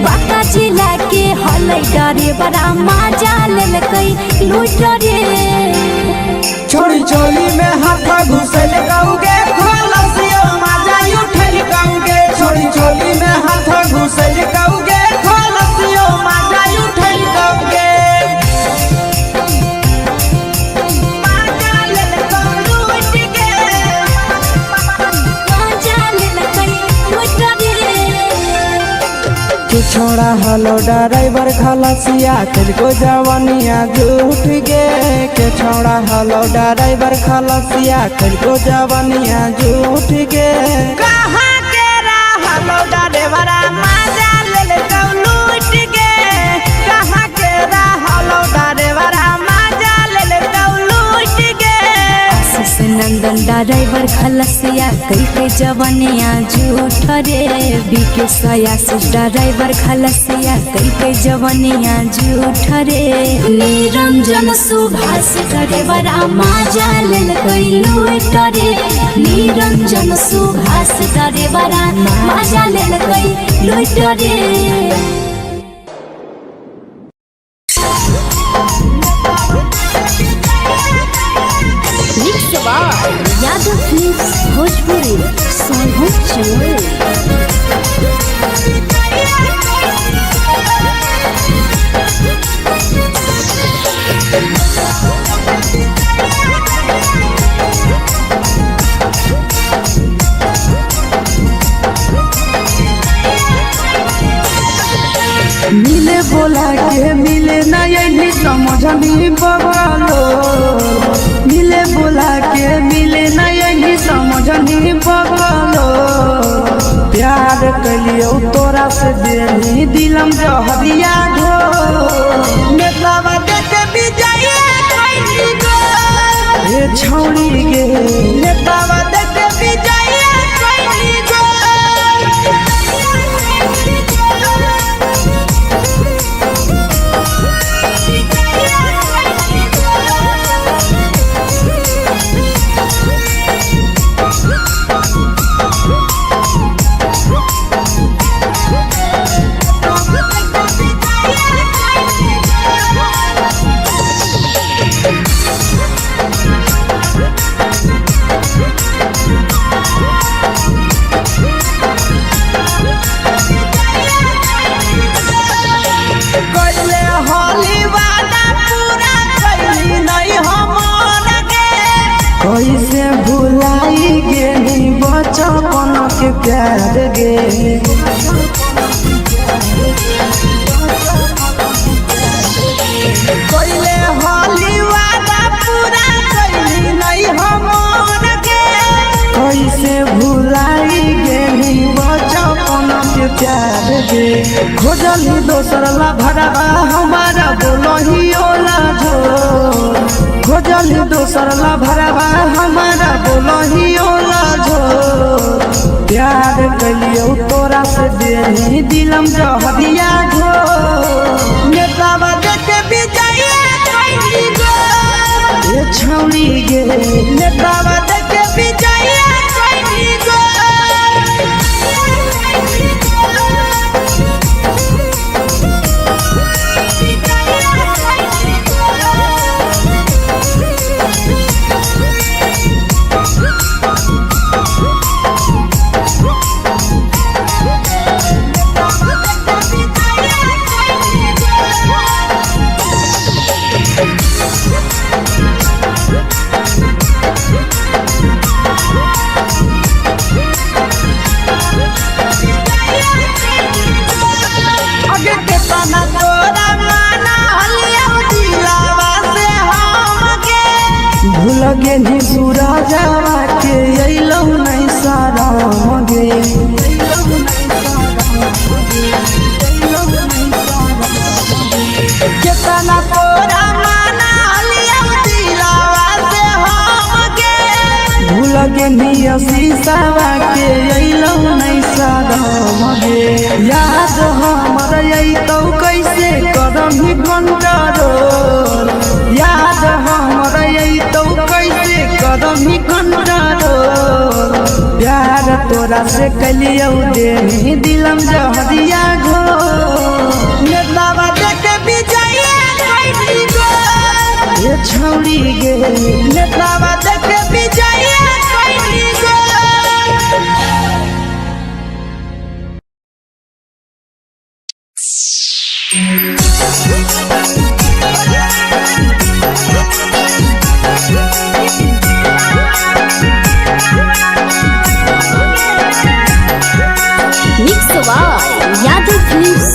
बांका जिला के हले डरे बड़ा माजा लेलकै लूट रे छोड़ी चोली में हाथ घुसल कौगे खलसियो माजा उठल कौगे छोड़ी चोली में हाथ घुसल कौगे खलसियो माजा उठल कौगे माजा लेलकौ लूट गे माजा लेलकै लूट रे छोड़ा हलो ड्राइवर खलसिया तुझको जवानिया झूठ गे के छोड़ा हलो ड्राइवर खलसिया तुझको जवानिया झूठ गे कहाँ के रहलो ड्राइवर मजा ले लूट गे कहाँ के रहलो ड्राइवर मजा ले लूट गे आशीष नंदन ड्राइवर खलसिया कई के जवानिया झूठ रे विकेश आशीष ड्राइवर खलसिया कई के जवानिया झूठ रे निरंजन सुभाष ड्राइवर मजा ले लूट रे निरंजन सुभाष ड्राइवर मजा ले लूट रे यादव फिल्म्स भोजपुरी सोनू चोर मिले बोला के मिले ना यही समझनी बगलो मिले बोला के मिले ना यही समझनी बगलो प्यार कलियो तोरा से देनी दिलम जहरिया घो नेतावा देखे विजय कैली गो ये छौड़ी गे नेतावा देखे विजय कैली गो कैसे भुलाई गेली बचपन के प्यार गे कोइले होली वादा पूरा कैली नहीं हमर गे कैसे भुलाई गेली बचपन के प्यार गे खोजली दोसर ला भरवा हमारा बोलही ओला झो खोजली दोसर ला भरवा हमारा बोलही ओला झो प्यार कलियो तोरा से देनी दिलम जहरिया घो नेतावा देखे विजय कैली गो ये छौड़ी गे नेतावा देखे विजय कैली गो भूल गेली सूरजवा के अइलौ नहीं सारा मगे केतना तोरा माना लिया दिलावा से हम गे भूल गेली शीशावा के अइलौ नहीं सारा मगे याद हमर अइतौ कैसे करही कंट्रोल याद हमर अइतौ कैसे करही कंट्रोल प्यार तोरा से कलियौ देनी दिलम जहरिया घो नेतावा देखे विजय कैली गो ये छौड़ी गे नेतावा देखे विजय कैली गो मिक्स यादव फिल्म्स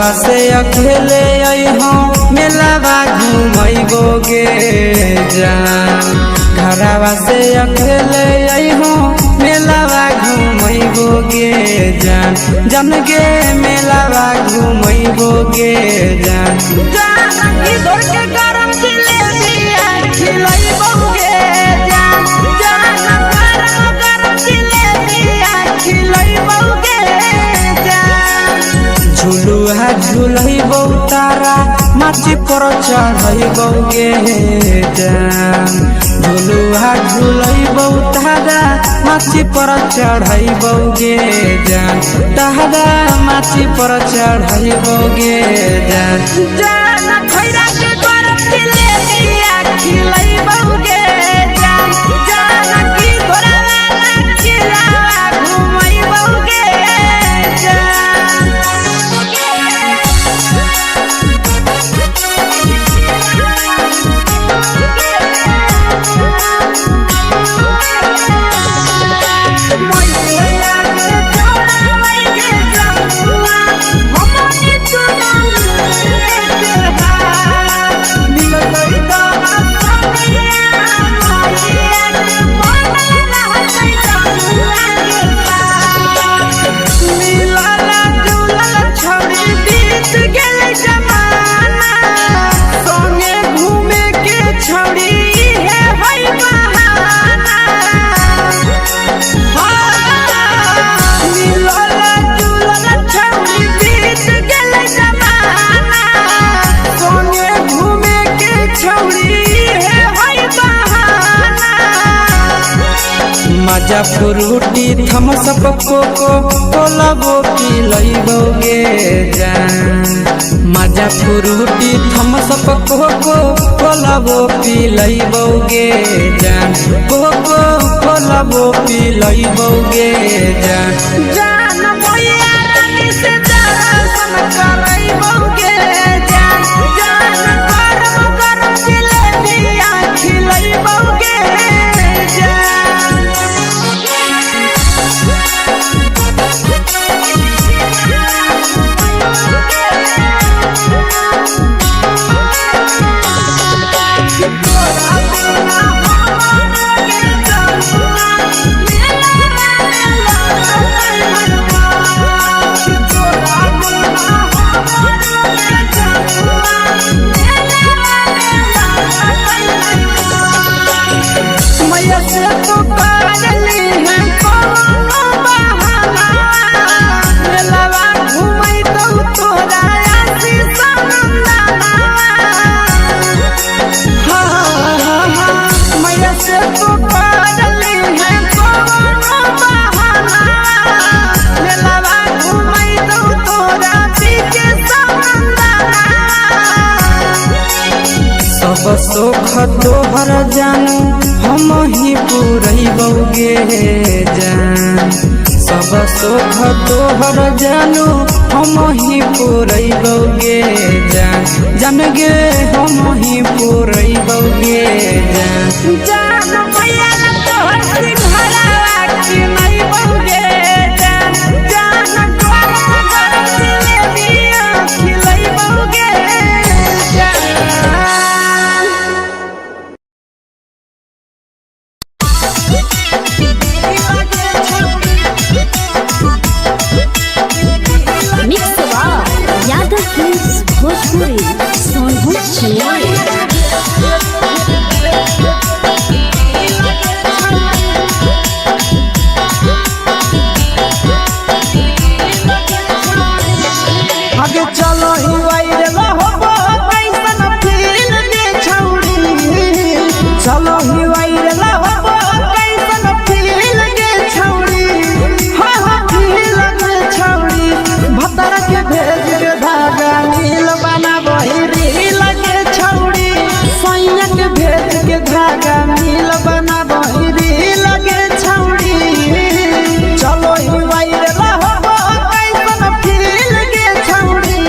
घरवा से अकेले अइहो मेलावा घूमैबो गे जान घरवा से अकेले अइहो मेलावा घूमैबो गे जान जन गे मेलावा घूमैबो गे जान जानकी दौड़ के गरम जिलेबिया खिलैबो गे जान गरम जिलेबिया खिलैबो गे जान झुलुआ झुलैबो तारा माची पर चढ़ैबो गे जान झुलुआ झुलैबो तारा माची पर चढ़ैबो गे जान तारा माची पर चढ़ैबो गे जान जान खैरा के गरम जिलेबिया खिलैबो गे जान जानकी घोड़ावाला खिलावा घुमैबो गे मजा फ्रूटी थमसप कोको कोलाबो पिलैबो गे जान मजा फ्रूटी थमसप कोको कोलाबो पिलैबो गे जान कोको कोलाबो पिलैबो गे जान जान मैया रानी से दर्शन करैबो गे जान गरम जिलेबिया खिलैबो गे सब सुख तोहर जानू हम ही पूरैबो गे जान सब सुख तोहर जानू हम ही पूरैबो गे जान जन गे हम ही पूरैबो गे जान जान मैया तोहर सिंघरावा खिलैबो गे जान गरम जिलेबिया खिलैबो गे यादव फिल्म्स भोजपुरी सोनू चले आगे चलो ही वायरल होबो कैसन फील दे छौड़ी चलो ही वायरल होबो कैसन फील दे छौड़ी हाँ फील दे छौड़ी भतर के भेज के धागा नील बनाबो रील के छौड़ी सैया के भेज के धागा नील बनाबो रील के छौड़ी चलो ही वायरल होबो कैसन फील दे छौड़ी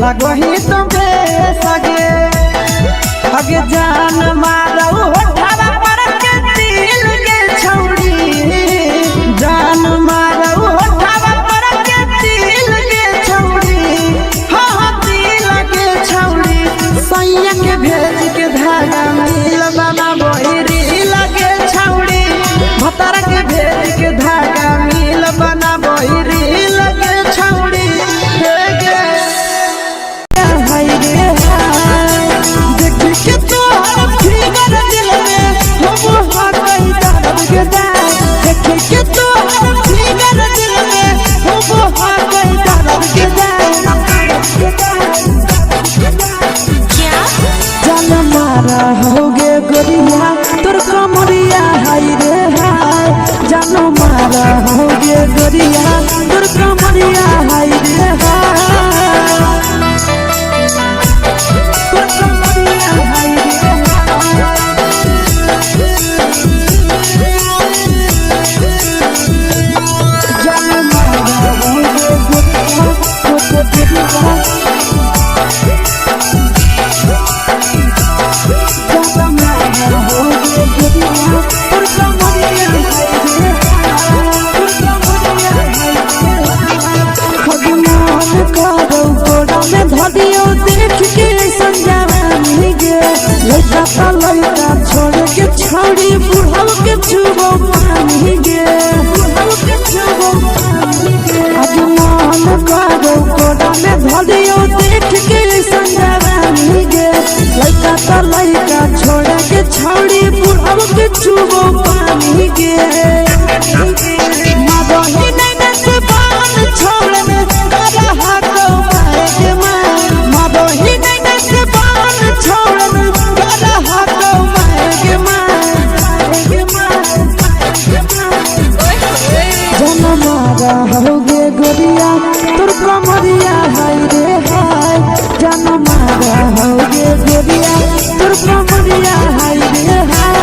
लगो ही तो बेसगे अगे जान मारो होठवा पर के दिल के छौड़ी जान मारो होठवा पर के दिल के छौड़ी हाँ दिल के छौड़ी सैया के भेज के धागा मिल बाबा बोहरी लगे छौड़ी भतर के भेज के धागा मिल बना बोहरी लगे छौड़ी के तो फिगर दिल में हम हाथ दर्द के देखे के तो फिगर दिल में हम हाथ दर्द के जान मारा होगे गोरिया तोर कमरिया हाय रे हाय जान मारा होगे गोरिया तोर कमरिया हाय रे हाय लड़का छोड़ के छौड़ी बुढ़ाव के छुबो पानी गे आज मन करो कोड़ा में धरियो देख के संजवानी गे लड़का छोड़ के छौड़ी बुढ़ाव के छुबो पानी गे मदही नहीं से बान छोड़ में करा हाथो मारे के मां मदही नहीं से बान छोड़ में करा हाथो मारे के मां जन मारा होगे गोरिया तोर कमरिया हाय रे हाय जन मारा होगे गोरिया तोर कमरिया हाय रे हाय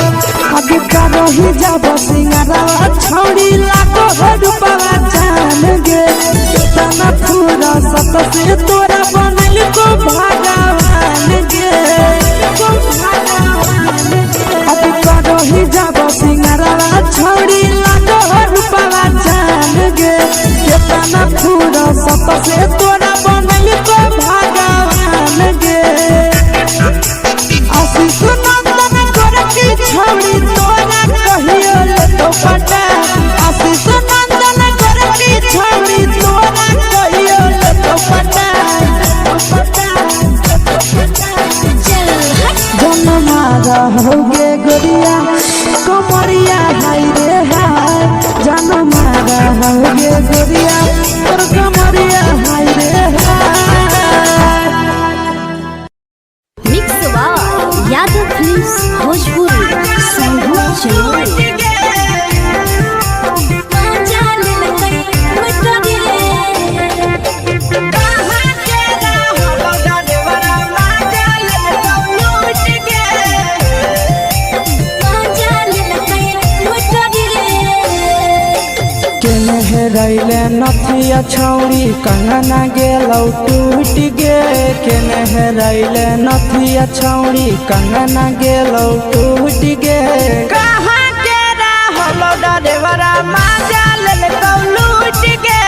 रही जब सिंगारा छौड़ी लाखो रुपया जान गे तना पूरा सत से तोरा बनल को भगवान गे अब रही जब सिंगारा छौड़ी लाखो रुपया जान गे तना पूरा सत से तोरा बनल को भगवान गे आशीष नंदन गोरखी छौड़ी तोरा कहियो ले तो पटा आशीष नंदन गोरखी छौड़ी तोरा कहियो ले तो पटा जन मारा होगे गोरिया कमरिया हाय रे हाय जन मारा होगे गोरिया तोर कमरिया हाय रे हाय मिक्स यादव फिल्म्स भोजपुरी संगीत रैले नथिया छौड़ी कंगना गेलौ टूट गे केने हेरैले नथिया छौड़ी कंगना गेलौ टूट गे कहाँ के रहलो डरेवरा माजा ले तो लूट गे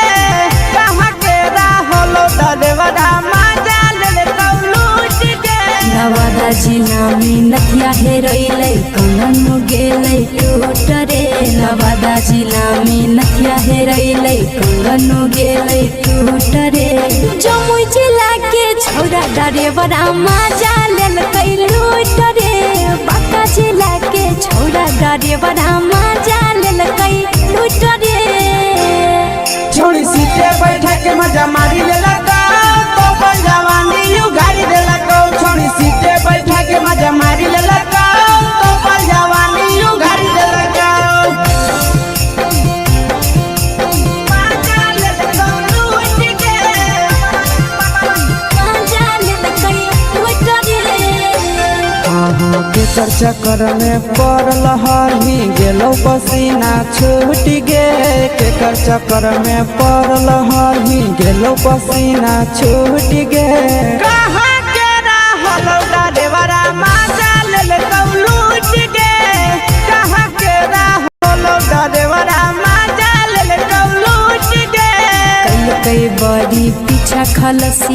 कहाँ के रहलो डरेवरा माजा ले तो लूट गे नवादा जिला में नथिया हेरैले कंगन गेलै टूट रे नवादा जिला में नथिया हेरैले कंगन गेलै टूट रे जमुई जिला के छौरा डरेवरा माजा लेलकै लूट रे बांका जिला के छौरा डरेवरा माजा लेलकै लूट रे छोड़ी सीटे बैठा के मजा मारी लेला तो जवानी यू गाड़ी देला चक्कर में पड़ल हरही गेलो पसीना छूट गे केकर चक्कर में पड़ल हरही गेलो पसीना छूट गे कहाँ के रहलो डरेवरा माजा ले कौलूट गे कहाँ के रहलो डरेवरा माजा ले कौलूट गे कई बड़ी पीछा खलसी